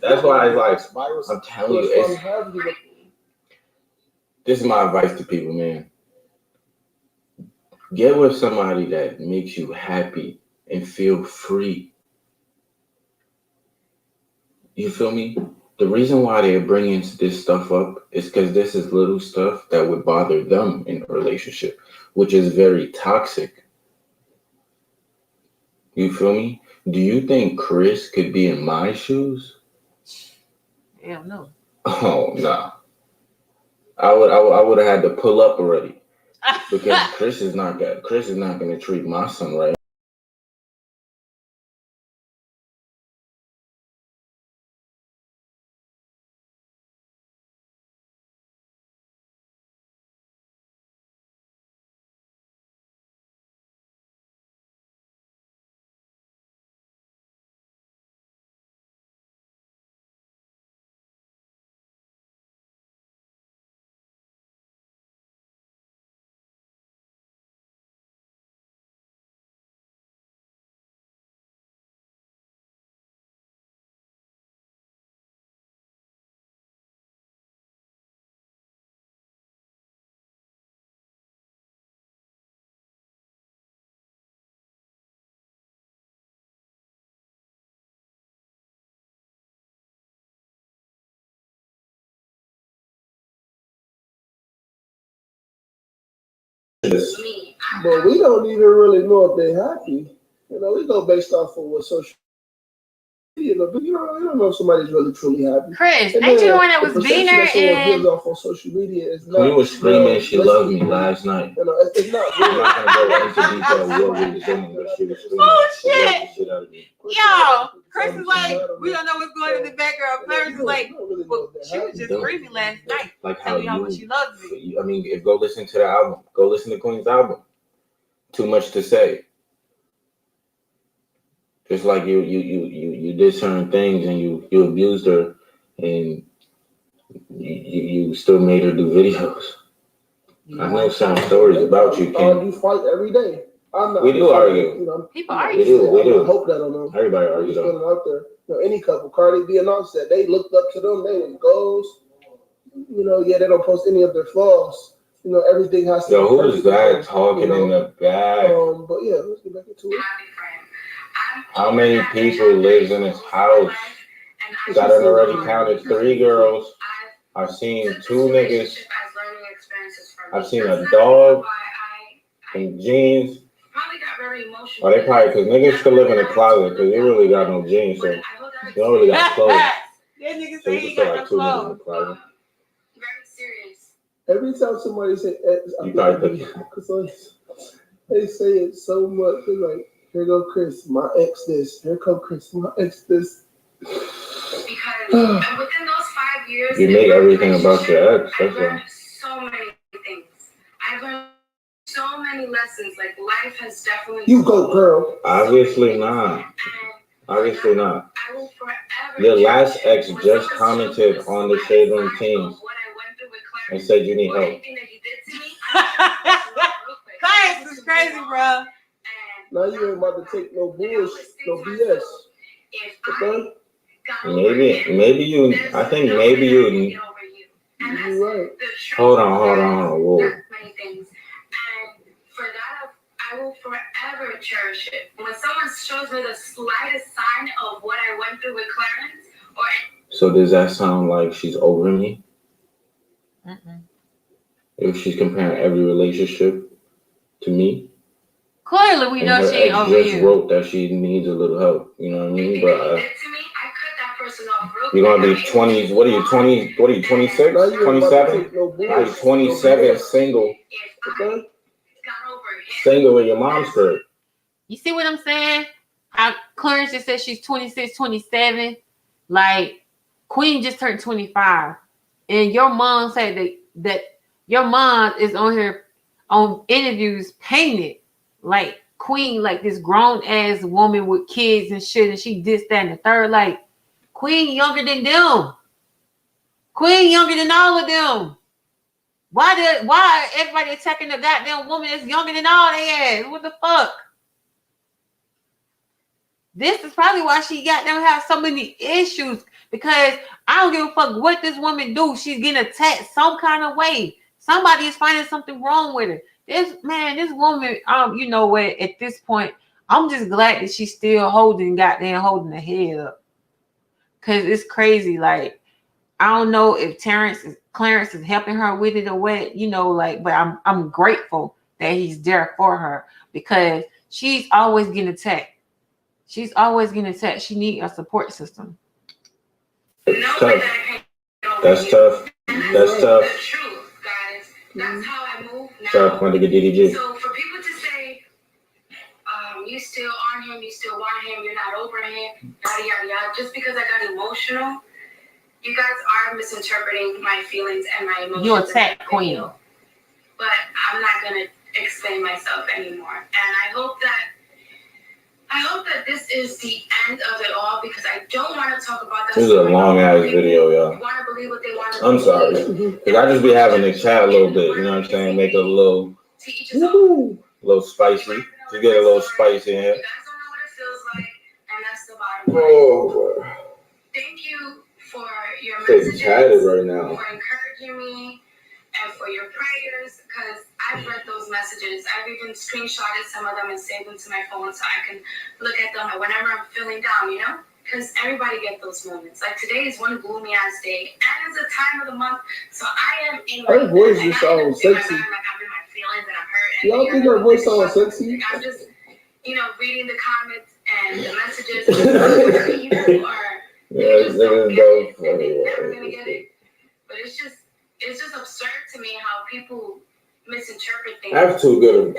That's why I'm telling you, this is my advice to people, man. Get with somebody that makes you happy and feel free. You feel me? The reason why they're bringing this stuff up is because this is little stuff that would bother them in a relationship, which is very toxic. You feel me? Do you think Chris could be in my shoes? Hell no. Oh, nah. I would have had to pull up already because Chris is not gonna treat my son right. But we don't even really know if they're happy. You know, we go based off of what social media, but you know, we don't know if somebody's really truly happy. Chris, ain't you the one that was beating her? Someone gives off on social media is not. Queen was screaming she loved me last night. You know, it's not. I'm not gonna go into detail what we was doing, but she was screaming. Bullshit. Shit out of me. Yo, Chris is like, we don't know what's going on in the background. Clarence is like, well, she was just screaming last night. Like telling me how much she loves me. I mean, go listen to the album. Go listen to Queen's album. Too much to say. Just like you did certain things and you abused her and you still made her do videos. I know some stories about you, Ken. You fight every day. We do argue. You know, people argue. We do. I hope that on them. Everybody argues. Put it out there. You know, any couple, Cardi B and Offset, they looked up to them. They was goals. You know, yeah, they don't post any of their flaws. You know, everything has to. Yo, who is that talking in the back? But yeah, let's get back into it. How many people lives in his house? I done already counted 3 girls. I've seen 2 niggas. I've seen a dog and jeans. Oh, they probably, because niggas still live in the closet because they really got no jeans, so they don't really got clothes. That nigga So say you he can got feel no like 2 niggas in the clothes. closet. Very serious. Every time somebody say, You probably they say it so much. They're like, here go Chris, my ex this. Here come Chris, my ex this. Because within those 5 years, You make everything about your ex. I've learned so many things. I've learned so many lessons. Like, life has definitely. You go, girl. Obviously not. Obviously not. I will forever. Your last ex just commented on the Shade Room team and said you need help. Clarence is crazy, bro. Now you ain't about to take no bullshit, no BS. Okay? Maybe you. I think maybe you. You're right. Hold on. Whoa. I will forever cherish it. When someone shows me the slightest sign of what I went through with Clarence, or So does that sound like she's over me? Mm-mm. If she's comparing every relationship to me, Clearly, we and know her she ain't ex over just you. wrote that she needs a little help. You know what I mean? anything But that he did to me, I cut that person off real you're gonna quick. be 20s. What are you, 20? What are you, 26? Now you ain't about to 27? take no Now you're bullshit. 27, single, If I Okay? got over him, single with your mom's crib. You see what I'm saying? How Clarence just said she's 26, 27. Like, Queen just turned 25. And your mom said that your mom is on here on interviews painted like Queen, like this grown ass woman with kids and shit, and she this, that, and the third. Like, Queen younger than them. Queen younger than all of them. Why everybody attacking the goddamn woman that's younger than all they ass? What the fuck? This is probably why she got them have so many issues, because I don't give a fuck what this woman do. She's getting attacked some kind of way. Somebody is finding something wrong with her. This woman, you know what? At this point, I'm just glad that she's still holding her head up, cause it's crazy. Like, I don't know if Clarence is helping her with it or what, you know. Like, but I'm grateful that he's there for her, because she's always getting attacked. She's always getting attacked. She needs a support system. That's tough. That's tough. That's tough. the truth, guys. That's how I move now. Tough, my nigga DDG. So for people to say, you still on him, you still want him, you're not over him, yada yada yada, just because I got emotional, you guys are misinterpreting my feelings and my emotions. You attack Queen. But I'm not gonna explain myself anymore. And I hope that this is the end of it all, because I don't want to talk about that. This is a long ass video, y'all. Want to believe what they want to I'm sorry, because I just be having to chat a little bit. You know what I'm saying? Make it a little spicy. To get a little spicy in here. You guys don't know what it feels like, and that's the bottom line. Oh, Thank you for your I'm messages, excited right now. for encouraging me, and for your prayers, because I've read those messages. I've even screenshotted some of them and saved them to my phone so I can look at them whenever I'm feeling down, you know? Because everybody gets those moments. Like, today is one gloomy ass day, and it's a time of the month, so I am in Her voice just sounds sexy. like I'm in my feelings and I'm hurt. And Y'all think her voice sounds sexy? I'm just, reading the comments and the messages. You are, Yeah, just don't it's get it, dope. and they're never gonna get it. But it's just absurd to me how people misinterpret things. I have too good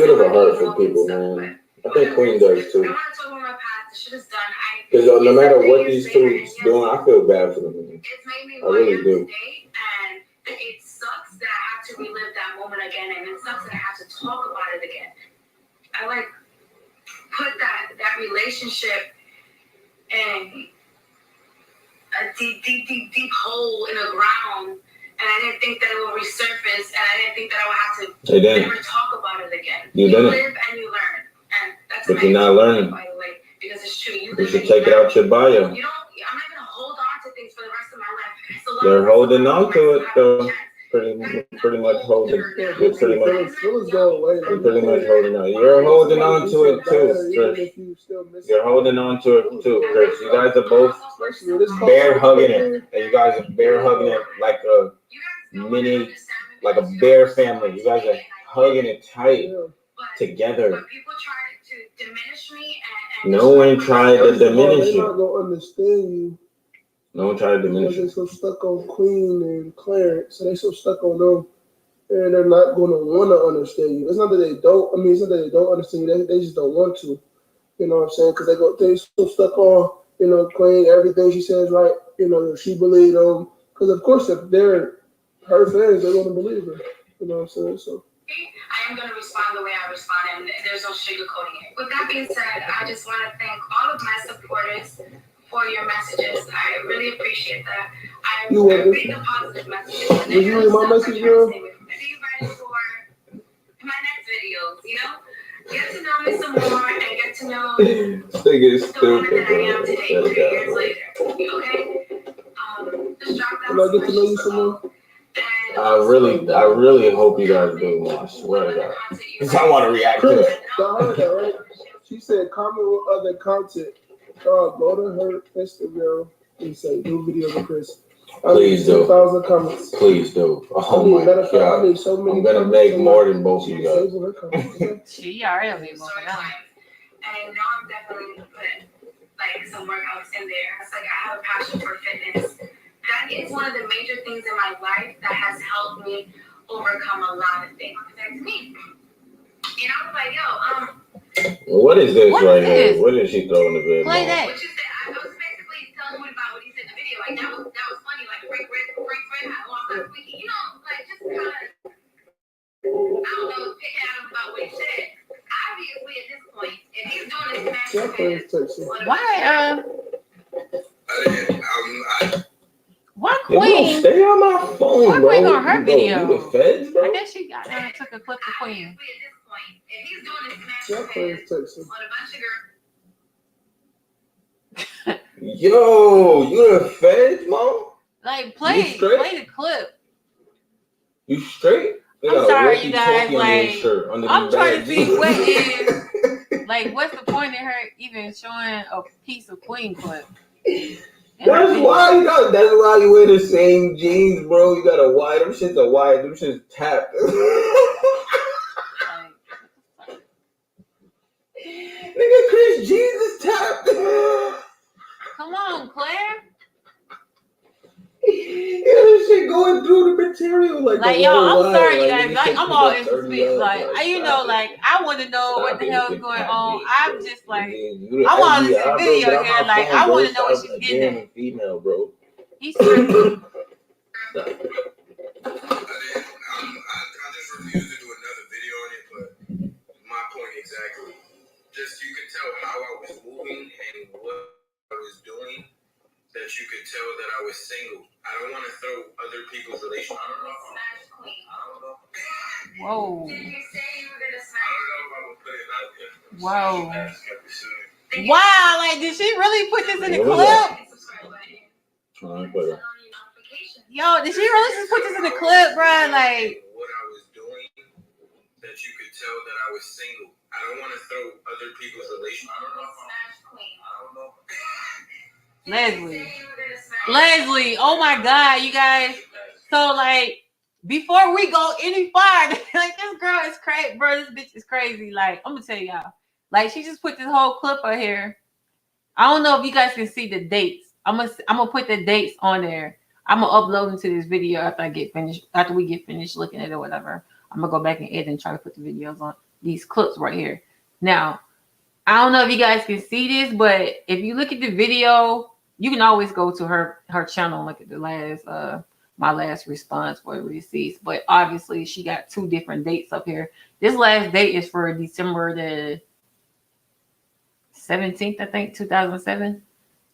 of a heart for people, man. I think Queen does too. I want to talk about my past. The shit is done. Because no matter what these two doing, I feel bad for them. It's made me I really do. today, and it sucks that I have to relive that moment again, and it sucks that I have to talk about it again. I put that relationship in a deep hole in the ground, and I didn't think that it would resurface, and I didn't think that I would have to never talk about it again. You live and you learn, and that's but you're not learning. By the way, because it's true. You should take it out your bio. I'm not gonna hold on to things for the rest of my life. So they're holding on to it though. Pretty much holding. You're pretty much holding on. You're holding on to it too, Chris. You're holding on to it too, Chris. You guys are both bear hugging it, and you guys are bear hugging it like a mini, like a bear family. You guys are hugging it tight together. But people try to diminish me, no one tried to diminish you. They're not gonna understand you. No one tried to diminish you. They're so stuck on Queen and Clare, so they're so stuck on them, and they're not gonna want to understand you. It's not that they don't. It's not that they don't understand you. They just don't want to. You know what I'm saying? Because they're so stuck on Queen. Everything she says, right? She believed them. Because of course, if they're her fans, they're gonna believe her. You know what I'm saying? So. I am going to respond the way I respond, and there's no sugarcoating it. With that being said, I just want to thank all of my supporters for your messages. I really appreciate that. I read the positive messages. Did you read my message, girl? Be ready for my next videos, Get to know me some more and get to know the woman that I am today, 3 years later. Okay? Just drop down Can I get to know you some more? And I really hope you guys do, man. I swear to God. Because I want to react to it. Y'all heard that, right? She said, comment with other content. Go to her Instagram and say, do video with Chris. Please do. 2,000 comments. Please do. Oh my God. I need so many. I'm going to make more than both of you guys. She already made more than that. And I know I'm definitely going to put like some workouts in there. It's like I have a passion for fitness. That is one of the major things in my life that has helped me overcome a lot of things. That's me. And I was like, yo, what is this what right is here? this? What is she throwing the video? Play that. What you said, I was basically telling him about what he said in the video. Like that was funny. Like Frank Red had a long time squeaky. You know, like just kind of, I don't know, pick at him about what he said. Obviously, at this point, if he's doing this match, why Yo, Queen? stay on my phone, Why bro. Queen on her video? You the feds, bro? I guess she got took a clip of Queen. if he's doing this match with a bunch of girls. Yo, you the feds, mom? Like play the clip. You straight? I'm sorry, you guys. Like I'm trying to see what is like. What's the point in her even showing a piece of Queen clip? That's why you wear the same jeans, bro. You got a wide. Them shit's a wide. Them shit's tapped. Nigga, Chris jeans is tapped. Come on, Claire. Yeah, this shit going through the material like y'all. I'm sorry, you like, guys. Like I'm all in suspense. Like I want to know what the hell is going on. I'm just like I want to see the video here. Like I want to know what she's getting at. Female, bro. He's tripping. I just refused to do another video on it, but my point exactly. Just you could tell how I was moving and what I was doing. That you could tell that I was single. I don't want to throw other people's relations. I don't know. Whoa. Did you say you were gonna smash? I don't know if I would put it out there. Whoa. Wow, like did she really put this in the clip? Yo, did she really just put this in the clip, bro? Like what I was doing, that you could tell that I was single. I don't want to throw other people's relations. I don't know. Leslie, oh my God, you guys. So like, before we go any farther, like this girl is crazy, bro. This bitch is crazy. Like, I'm gonna tell y'all, like she just put this whole clip out here. I don't know if you guys can see the dates. I'm gonna put the dates on there. I'm gonna upload into this video after we get finished looking at it or whatever. I'm gonna go back and edit and try to put the videos on these clips right here. Now, I don't know if you guys can see this, but if you look at the video, you can always go to her channel and look at the last my last response for the receipts. But obviously she got two different dates up here. This last date is for December the 17th, I think, 2007.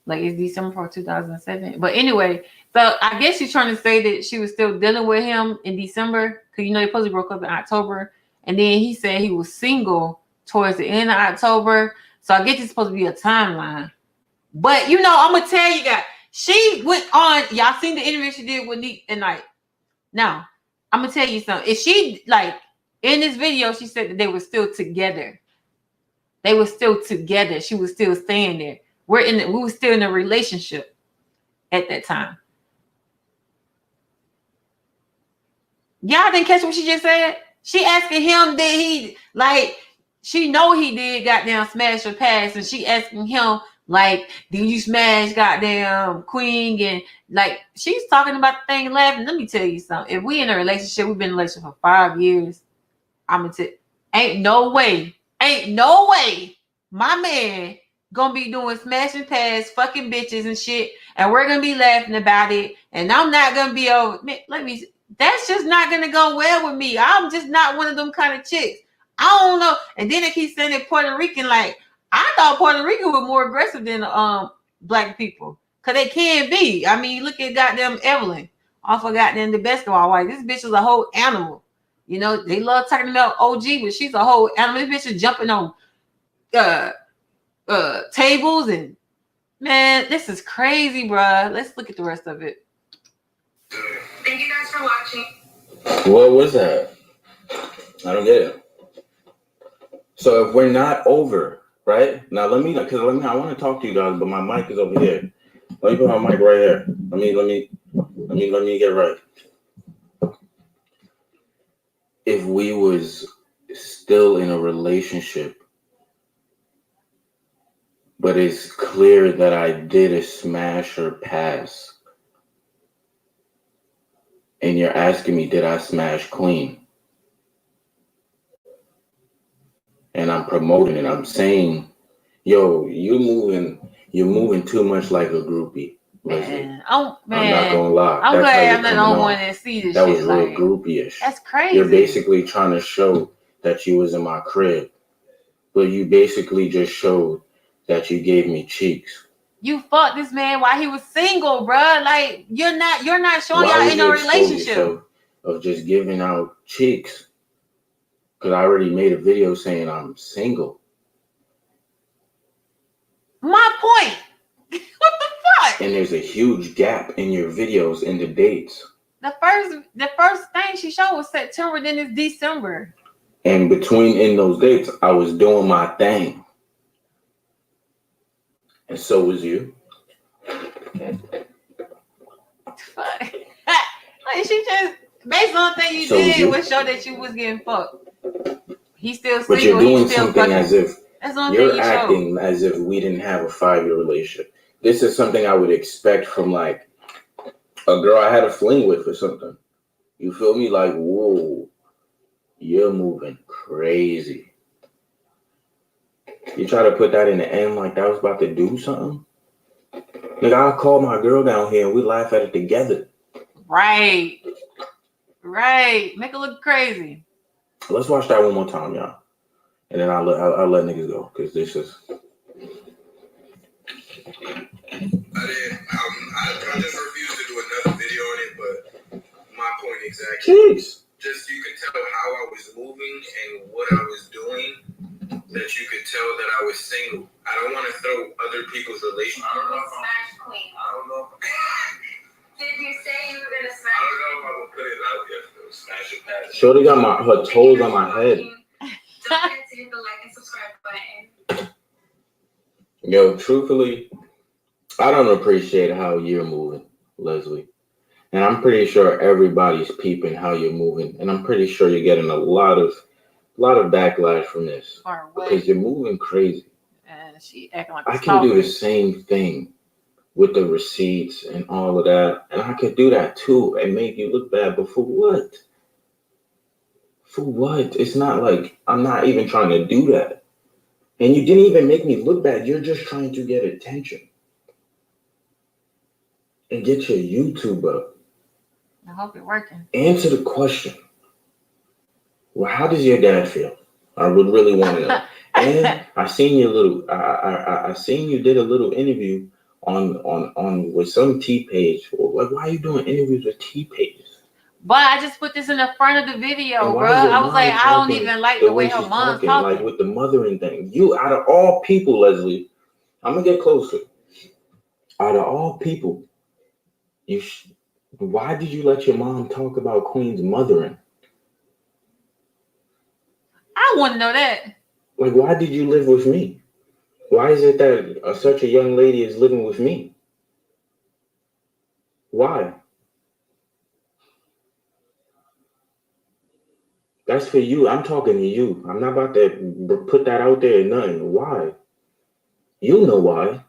Like it's December for 2007. But anyway, so I guess she's trying to say that she was still dealing with him in December because they supposedly broke up in October, and then he said he was single towards the end of October. So I guess it's supposed to be a timeline. But I'm gonna tell you guys, she went on. Y'all seen the interview she did with Nick and Night. Now, I'm gonna tell you something. If she in this video, she said that they were still together. They were still together. She was still staying there. We were still in a relationship at that time. Y'all didn't catch what she just said? She asking him did he she know he did goddamn smash or pass, and she asking him did you smash goddamn Queen? And she's talking about the thing laughing. Let me tell you something. If we in a relationship, we've been in a relationship for 5 years. I'm gonna tell ain't no way my man gonna be doing smash and pass fucking bitches and shit, and we're gonna be laughing about it, and I'm not gonna be over. That's just not gonna go well with me. I'm just not one of them kind of chicks. I don't know. And then they keep saying that Puerto Rican, I thought Puerto Rican was more aggressive than black people, cause they can be. I mean, look at goddamn Evelyn off of goddamn the basketball wife. This bitch is a whole animal. They love talking about OG, but she's a whole animal. This bitch is jumping on tables, and man, this is crazy, bruh. Let's look at the rest of it. Thank you guys for watching. What was that? I don't get it. So if we're not over, right? Now I want to talk to you guys, but my mic is over here. Let me put my mic right here. Let me get right. If we was still in a relationship, but it's clear that I did a smash or pass, and you're asking me, did I smash Queen? And I'm promoting it. I'm saying, yo, you're moving too much like a groupie. Man, I'm not gonna lie. I'm That's glad how I'm not the only one that see this that shit. was real Like, groupie-ish. that's crazy. You're basically trying to show that you was in my crib, but you basically just showed that you gave me cheeks. You fucked this man while he was single, bruh. Like, you're not showing y'all in a relationship of just giving out cheeks. Because I already made a video saying I'm single. My point. What the fuck? And there's a huge gap in your videos in the dates. The first thing she showed was September, then it's December. And in those dates, I was doing my thing. And so was you. Fuck. Like, she just, based on the thing you did, would show that you was getting fucked. He's still single. But you're doing something as if you're acting as if we didn't have a 5-year relationship. This is something I would expect from like a girl I had a fling with or something. You feel me? Like, whoa, you're moving crazy. You try to put that in the end like that was about to do something. Like, I'll call my girl down here and we laugh at it together. Right. Make it look crazy. Let's watch that one more time, y'all. And then I'll let niggas go, because this is. I just refuse to do another video on it, but my point exactly. Jeez. Just you could tell how I was moving and what I was doing, that you could tell that I was single. I don't want to throw other people's relations. I don't know if Smash Queen. I don't know. Did you say you were gonna smash? I don't know if I would put it out yet. Smash it past. Shorty got her toes on my head. Don't forget to hit the like and subscribe button. Yo, truthfully, I don't appreciate how you're moving, Leslie. And I'm pretty sure everybody's peeping how you're moving. And I'm pretty sure you're getting a lot of backlash from this. Because you're moving crazy. And she acting like I can do the same thing with the receipts and all of that. And I could do that too and make you look bad. But for what? For what? It's not like I'm not even trying to do that. And you didn't even make me look bad. You're just trying to get attention. And get your YouTube up. I hope it's working. Answer the question. Well, how does your dad feel? I would really want to know. And I seen your little. I seen you did a little interview on with some T page. Like, why are you doing interviews with T pages? But I just put this in the front of the video, bro. I was like, I don't even like the way her mom's talking. Like with the mothering thing. You, out of all people, Leslie, I'm gonna get closer. Out of all people, why did you let your mom talk about Queen's mothering? I want to know that. Like, why did you live with me? Why is it that such a young lady is living with me? Why? That's for you. I'm talking to you. I'm not about to put that out there or nothing. Why? You know why.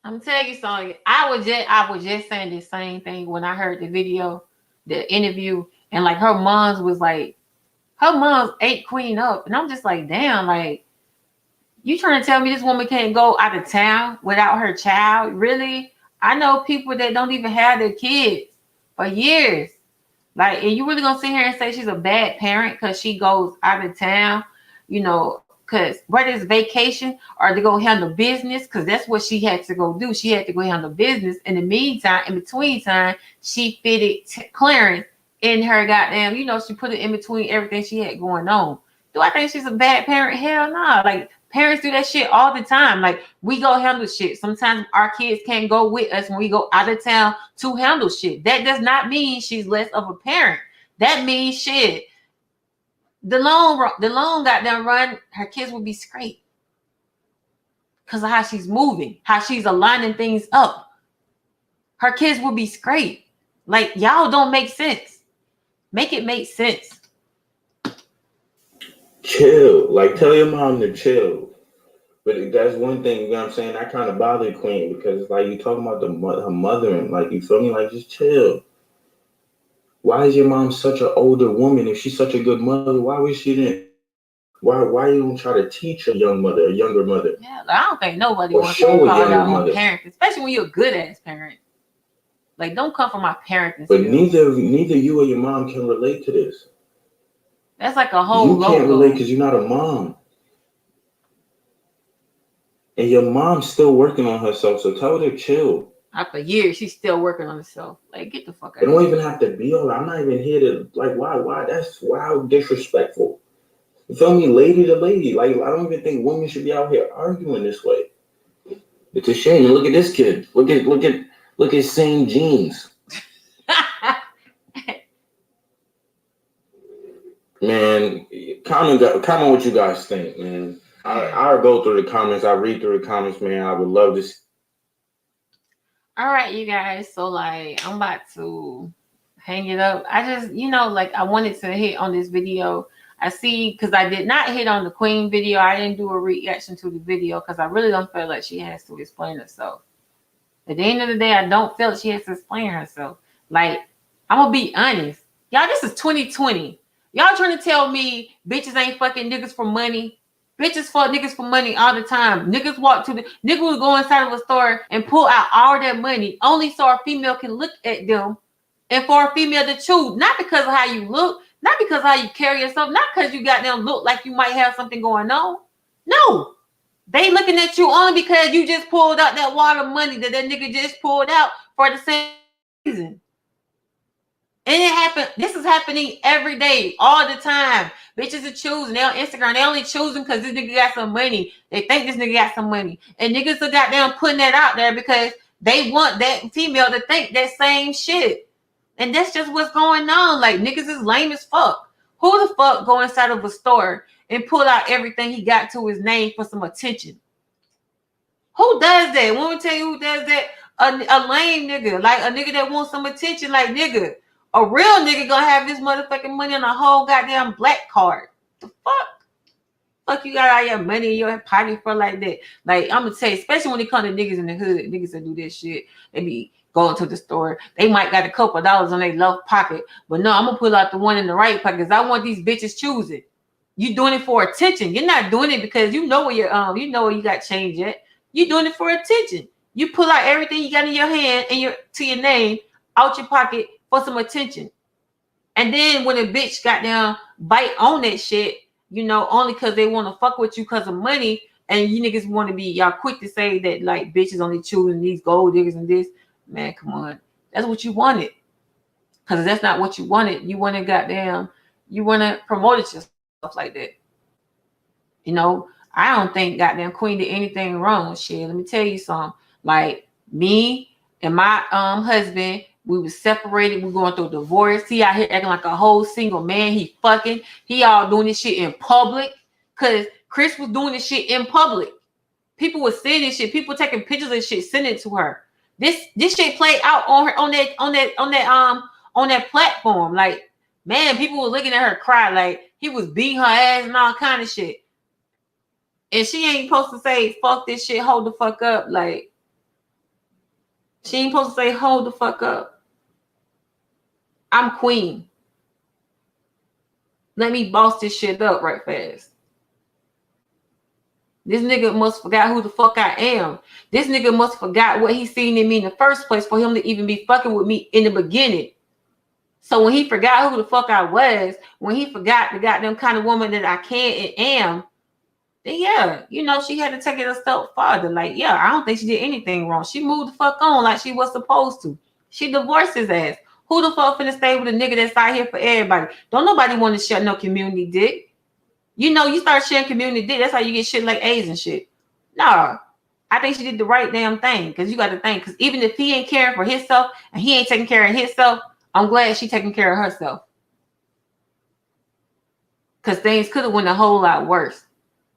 I'm telling you something. I was just saying the same thing when I heard the video, the interview, and like her mom's ate Queen up, and I'm just like, damn, like, you trying to tell me this woman can't go out of town without her child? Really? I know people that don't even have their kids for years. Like, and you really gonna sit here and say she's a bad parent because she goes out of town, because whether it's vacation or to go handle business, because that's what she had to go do. She had to go handle business. In the meantime, in between time, she fitted Clarence in her goddamn, she put it in between everything she had going on. Do I think she's a bad parent? Hell no. Like, parents do that shit all the time. Like, we go handle shit. Sometimes our kids can't go with us when we go out of town to handle shit. That does not mean she's less of a parent. That means shit. The long goddamn run, her kids will be straight. Because of how she's moving, how she's aligning things up. Her kids will be straight. Like, y'all don't make sense. Make it make sense. Chill. Like, tell your mom to chill. But that's one thing, you know what I'm saying? That kind of bothered Queen because it's like you talking about her mother and like, you feel me? Like, just chill. Why is your mom such an older woman? If she's such a good mother, why was she then? Why you don't try to teach a younger mother? Yeah, I don't think nobody wants to call out on parent, especially when you're a good ass parent. Like, don't come from my parenting. But neither you or your mom can relate to this. That's like a whole. You can't relate because you're not a mom. And your mom's still working on herself, so tell her to chill. After years, she's still working on herself. Like, get the fuck out. It don't even have to be all that. I'm not even here to, like, why? That's wild, disrespectful. You feel me? Lady to lady. Like, I don't even think women should be out here arguing this way. It's a shame. And look at this kid. Look at same jeans. Man, comment what you guys think, man. I'll go through the comments. I'll read through the comments, man. I would love to. All right, you guys. So, like, I'm about to hang it up. I just, like, I wanted to hit on this video. I see, because I did not hit on the Queen video. I didn't do a reaction to the video because I really don't feel like she has to explain herself. At the end of the day, I don't feel like she has to explain herself. Like, I'm going to be honest. Y'all, this is 2020. Y'all trying to tell me bitches ain't fucking niggas for money? Bitches fuck niggas for money all the time. Niggas will go inside of a store and pull out all that money only so a female can look at them and for a female to choose. Not because of how you look, not because of how you carry yourself, not because you got them look like you might have something going on. No. They looking at you only because you just pulled out that wad of money that nigga just pulled out for the same reason. And it happened. This is happening every day, all the time. Bitches are choosing. They on Instagram. They only choosing because this nigga got some money. They think this nigga got some money. And niggas are goddamn putting that out there because they want that female to think that same shit. And that's just what's going on. Like, niggas is lame as fuck. Who the fuck go inside of a store and pull out everything he got to his name for some attention? Who does that? Want to tell you who does that? A lame nigga. Like, a nigga that wants some attention. Like, nigga. A real nigga gonna have this motherfucking money on a whole goddamn black card. The fuck? Fuck you got all your money in your pocket for like that. Like, I'm gonna tell you, especially when it comes to niggas in the hood, niggas that do this shit, they be going to the store. They might got a couple of dollars on their left pocket, but no, I'm gonna pull out the one in the right pocket because I want these bitches choosing. You doing it for attention. You're not doing it because you know where you got change at. You doing it for attention. You pull out everything you got in your hand and to your name out your pocket for some attention. And then when a bitch got down bite on that shit, only because they want to fuck with you because of money, and you niggas want to be y'all quick to say that like bitches only choosing these gold diggers and this. Man, come on. That's what you wanted. Because that's not what you wanted. You want to promote yourself like that. I don't think goddamn Queen did anything wrong. Shit, let me tell you something. Like, me and my husband, we was separated. We going through a divorce. He out here acting like a whole single man. He fucking. He all doing this shit in public. Cause Chris was doing this shit in public. People was seeing this shit. People taking pictures of shit, sending it to her. This shit played out on that platform. Like, man, people were looking at her cry. Like, he was beating her ass and all kind of shit. And she ain't supposed to say, fuck this shit, hold the fuck up. Like, she ain't supposed to say, hold the fuck up. I'm Queen. Let me boss this shit up right fast. This nigga must forgot who the fuck I am. This nigga must forgot what he seen in me in the first place for him to even be fucking with me in the beginning. So when he forgot who the fuck I was, when he forgot the goddamn kind of woman that I can and am, then yeah, she had to take it a step farther. Like, yeah, I don't think she did anything wrong. She moved the fuck on like she was supposed to. She divorced his ass. Who the fuck finna stay with a nigga that's out here for everybody? Don't nobody want to shut no community dick. You know, you start sharing community dick. That's how you get shit like AIDS and shit. Nah, I think she did the right damn thing. Because you got to think. Because even if he ain't caring for himself and he ain't taking care of himself, I'm glad she taking care of herself. Because things could have went a whole lot worse.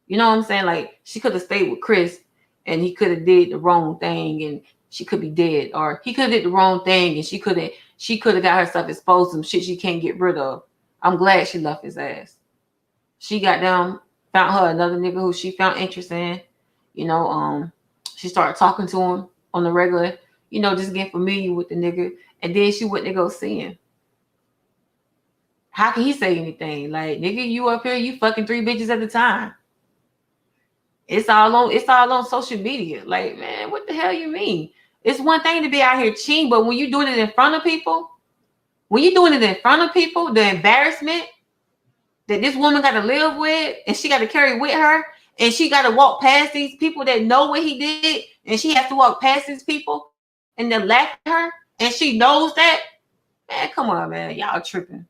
You know what I'm saying? Like, she could have stayed with Chris and he could have did the wrong thing and she could be dead. Or he could have did the wrong thing and she could have got herself exposed to some shit she can't get rid of. I'm glad she left his ass. She got down, found her another nigga who she found interest in. You know, she started talking to him on the regular, you know, just getting familiar with the nigga. And then she went to go see him. How can he say anything? Like, nigga, you up here, you fucking 3 bitches at a time. It's all on social media. Like, man, what the hell you mean? It's one thing to be out here cheating, but when you doing it in front of people, the embarrassment that this woman got to live with and she got to carry with her, and she got to walk past these people that know what he did, and she has to walk past these people and then laugh at her, and she knows that. Man, come on, man. Y'all tripping.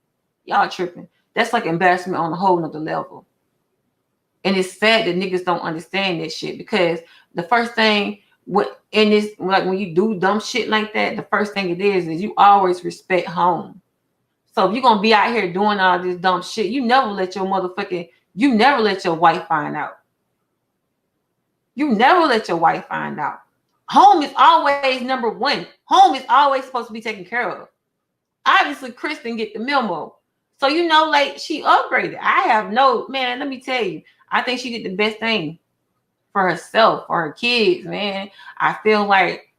That's like embarrassment on a whole nother level. And it's sad that niggas don't understand this shit, because the first thing in this, like when you do dumb shit like that, the first thing it is you always respect home. So if you're gonna be out here doing all this dumb shit, you never let your wife find out. You never let your wife find out. Home is always number one. Home is always supposed to be taken care of. Obviously, Chris didn't get the memo. So, you know, like, she upgraded. Man, let me tell you, I think she did the best thing for herself, for her kids, man. I feel like,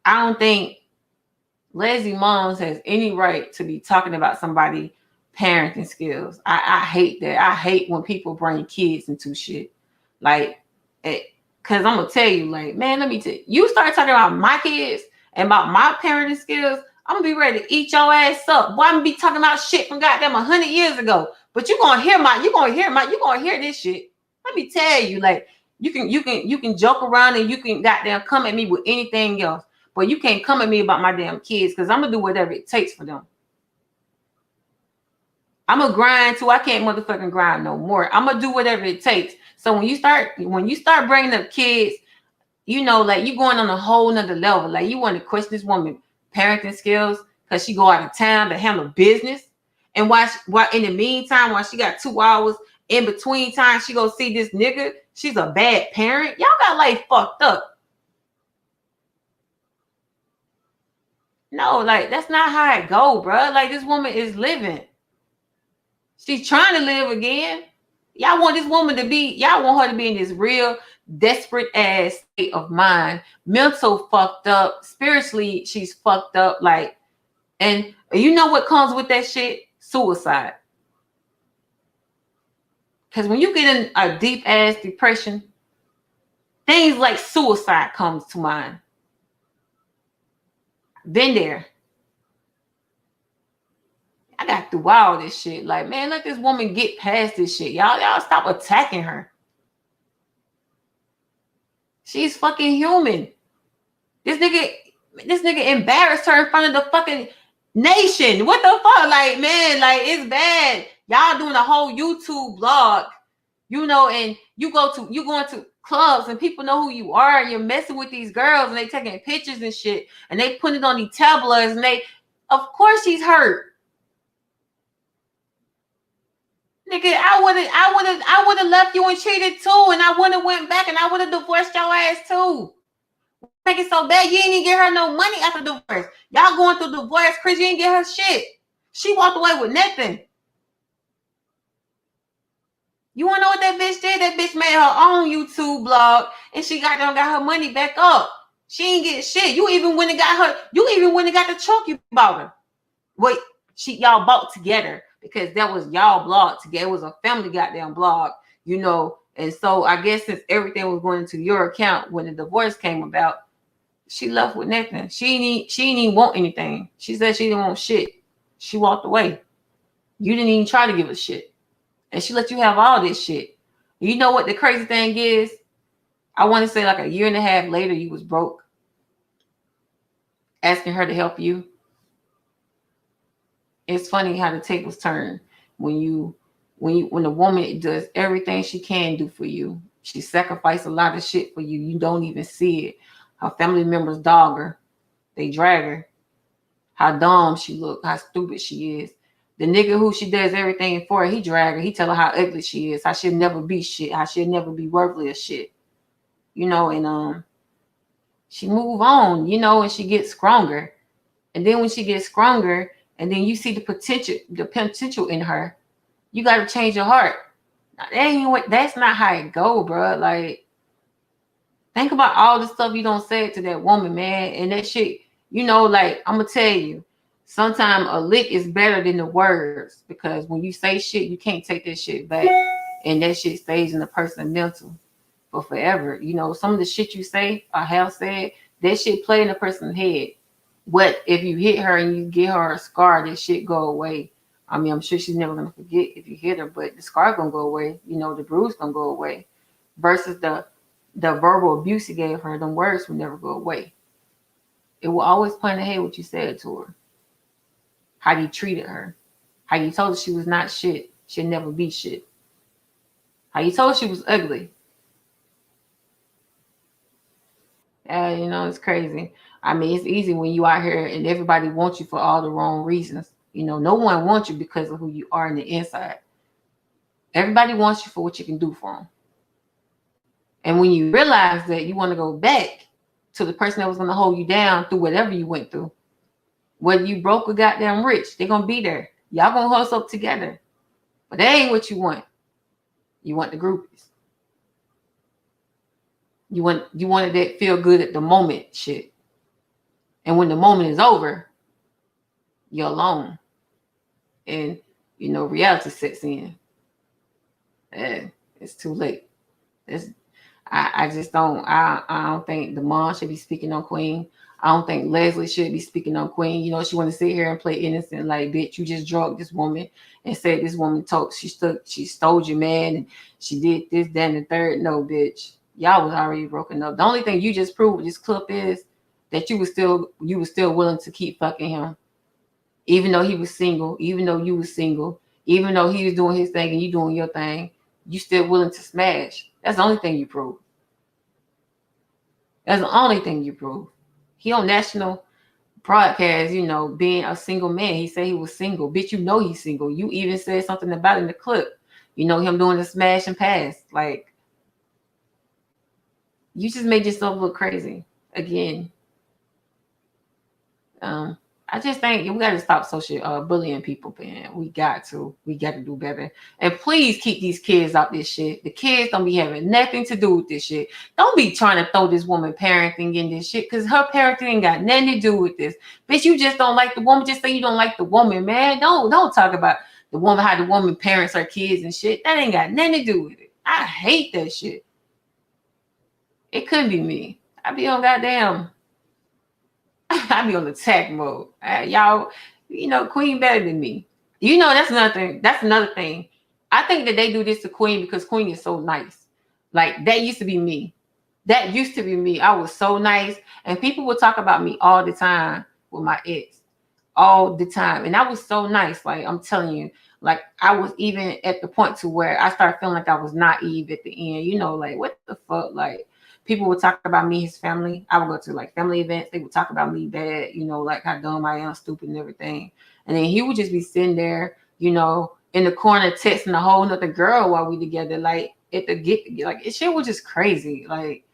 I don't think Leslie Moms has any right to be talking about somebody's parenting skills. I hate that. I hate when people bring kids into shit. Like, because I'm going to tell you, like, man, let me tell you, you start talking about my kids and about my parenting skills, I'm going to be ready to eat your ass up. Boy, I'm going to be talking about shit from goddamn 100 years ago. But you're going to hear this shit. Let me tell you, like, you can joke around and you can goddamn come at me with anything else. But you can't come at me about my damn kids, because I'm going to do whatever it takes for them. I'm going to grind too. I can't motherfucking grind no more. I'm going to do whatever it takes. So when you start bringing up kids, you know, like, you going on a whole nother level. Like, you want to question this woman parenting skills because she go out of town to handle business. And while in the meantime, while she got 2 hours in between time, she go see this nigga. She's a bad parent. Y'all got life fucked up. No, like, that's not how it go, bro. Like, this woman is living. She's trying to live again. Y'all want her to be in this real desperate ass state of mind, mental fucked up, spiritually she's fucked up. Like, and you know what comes with that shit? Suicide. Because when you get in a deep ass depression, things like suicide comes to mind. Been there. I got through all this shit. Like, man, let this woman get past this shit. Y'all stop attacking her. She's fucking human. This nigga embarrassed her in front of the fucking nation. What the fuck? Like, man, like, it's bad. Y'all doing a whole YouTube blog, you know, and you going to clubs and people know who you are, and you're messing with these girls and they taking pictures and shit and they put it on these tabloids, and of course he's hurt. Nigga, I would have left you and cheated too, and I would have went back and I would have divorced your ass too. Make it so bad, you ain't even get her no money after divorce. Y'all going through divorce, Chris, you ain't get her shit. She walked away with nothing. You wanna know what that bitch did? That bitch made her own YouTube blog and she got her money back up. She ain't get shit. You even went and got the truck you bought her. Wait, y'all bought together because that was y'all blog together. It was a family goddamn blog, you know. And so I guess since everything was going into your account when the divorce came about, she left with nothing. She didn't even want anything. She said she didn't want shit. She walked away. You didn't even try to give a shit. And she let you have all this shit. You know what the crazy thing is? I want to say like a year and a half later, you was broke. Asking her to help you. It's funny how the tables turn when you when a woman does everything she can do for you, she sacrificed a lot of shit for you. You don't even see it. Her family members dog her, they drag her. How dumb she look, how stupid she is. The nigga who she does everything for, he drag her. He tell her how ugly she is, how she'll never be shit, how she'll never be worthy of shit. You know, and she move on, you know, and she gets stronger. And then when she gets stronger, and then you see the potential in her, you got to change your heart. That's not how it go, bro. Like, think about all the stuff you don't say to that woman, man. And that shit, you know, like, I'm gonna tell you, sometimes a lick is better than the words, because when you say shit, you can't take that shit back, and that shit stays in the person's mental for forever. You know, some of the shit you say or have said, that shit play in the person's head. What if you hit her and you get her a scar, that shit go away. I mean, I'm sure she's never gonna forget if you hit her, but the scar gonna go away. You know, the bruise gonna go away. Versus the verbal abuse you gave her, them words will never go away. It will always play in the head what you said to her, how you treated her, how you told her she was not shit, she'll never be shit, how you told her she was ugly. You know, it's crazy. I mean, it's easy when you out here and everybody wants you for all the wrong reasons. You know, no one wants you because of who you are on the inside. Everybody wants you for what you can do for them. And when you realize that, you want to go back to the person that was going to hold you down through whatever you went through. Whether you broke or goddamn rich, they're going to be there. Y'all going to hustle up together. But that ain't what you want. You want the groupies. You wanted that feel good at the moment shit. And when the moment is over, you're alone. And, you know, reality sets in. And it's too late. I just don't. I don't think the mom should be speaking on Queen. I don't think Leslie should be speaking on Queen. You know, she want to sit here and play innocent, like, bitch, you just drugged this woman and said this woman she stole your man and she did this, that, and the third. No, bitch, y'all was already broken up. The only thing you just proved with this clip is that you were still willing to keep fucking him, even though he was single, even though you was single, even though he was doing his thing and you doing your thing. You still willing to smash. That's the only thing you prove. That's the only thing you prove. He on national broadcast, you know, being a single man. He said he was single. Bitch, you know he's single. You even said something about it in the clip. You know, him doing the smash and pass. Like, you just made yourself look crazy again. I just think we got to stop social bullying people, man. We got to do better. And please keep these kids out this shit. The kids don't be having nothing to do with this shit. Don't be trying to throw this woman parenting in this shit, because her parenting ain't got nothing to do with this. Bitch, you just don't like the woman. Just say you don't like the woman, man. Don't talk about the woman, how the woman parents her kids and shit. That ain't got nothing to do with it. I hate that shit. It couldn't be me. I be on goddamn. I be on attack mode. Y'all, you know, Queen better than me. You know, that's another thing. That's another thing. I think that they do this to Queen because Queen is so nice. Like, that used to be me. That used to be me. I was so nice. And people would talk about me all the time with my ex. All the time. And I was so nice. Like, I'm telling you, like, I was even at the point to where I started feeling like I was naive at the end. You know, like, what the fuck? Like, people would talk about me, his family. I would go to like family events. They would talk about me bad, you know, like how dumb I am, stupid and everything. And then he would just be sitting there, you know, in the corner texting a whole nother girl while we together. Like, at the like, it shit was just crazy. Like,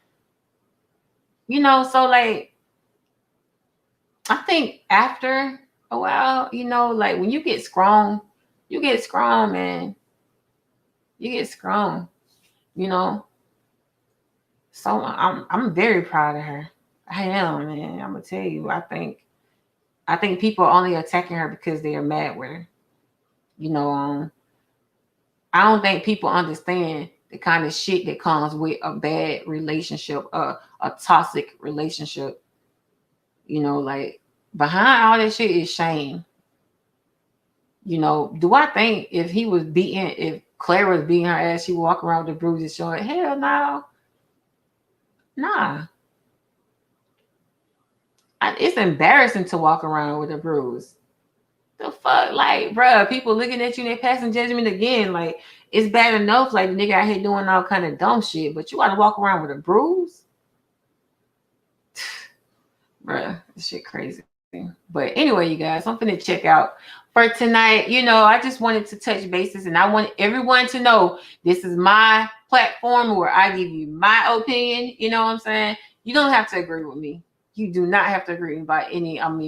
you know, so like, I think after a while, you know, like when you get strong, man. You get strong, you know. So I'm very proud of her. I am, man. I'm gonna tell you. I think people are only attacking her because they are mad with her. You know, I don't think people understand the kind of shit that comes with a bad relationship, a toxic relationship. You know, like, behind all that shit is shame. You know, do I think if Clare was beating her ass, she walk around with the bruises showing? Hell no. Nah. It's embarrassing to walk around with a bruise. The fuck, like, bruh, people looking at you and they passing judgment again. Like, it's bad enough, like, the nigga out here doing all kind of dumb shit, but you gotta walk around with a bruise? Bruh, this shit crazy. But anyway, you guys, I'm finna check out for tonight. You know, I just wanted to touch bases, and I want everyone to know this is my platform where I give you my opinion. You know what I'm saying? You don't have to agree with me. You do not have to agree by any. I'm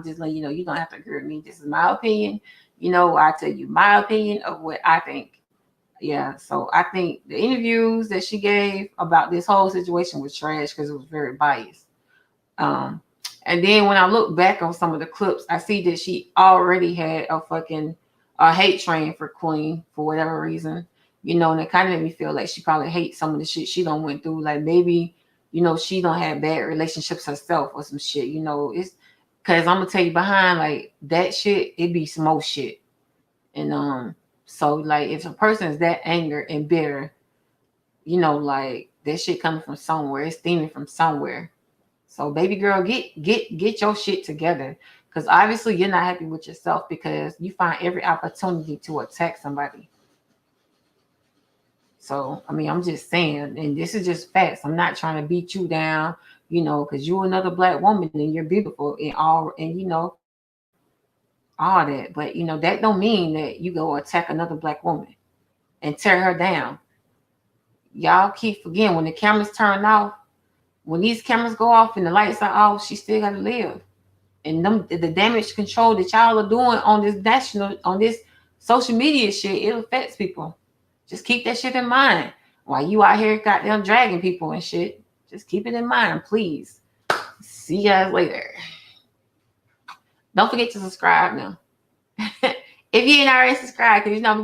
just letting you know, you don't have to agree with me. This is my opinion. You know, I tell you my opinion of what I think. Yeah, so I think the interviews that she gave about this whole situation was trash because it was very biased. And then when I look back on some of the clips, I see that she already had a fucking hate train for Queen for whatever reason, you know, and it kind of made me feel like she probably hates some of the shit she done went through. Like maybe, you know, she don't have bad relationships herself or some shit, you know. It's because I'm gonna tell you behind like that shit, it be some more shit. And so like if a person is that angry and bitter, you know, like that shit coming from somewhere, it's stemming from somewhere. So baby girl, get your shit together. Because obviously you're not happy with yourself because you find every opportunity to attack somebody. So, I mean, I'm just saying, and this is just facts. I'm not trying to beat you down, you know, because you're another black woman and you're beautiful and all, and you know, all that. But you know, that don't mean that you go attack another black woman and tear her down. Y'all keep forgetting when the cameras turn off, when these cameras go off and the lights are off, she still gotta live. And the damage control that y'all are doing on this social media shit, it affects people. Just keep that shit in mind. While you out here goddamn dragging people and shit, just keep it in mind, please. See you guys later. Don't forget to subscribe now. If you ain't already subscribed, because you know I'm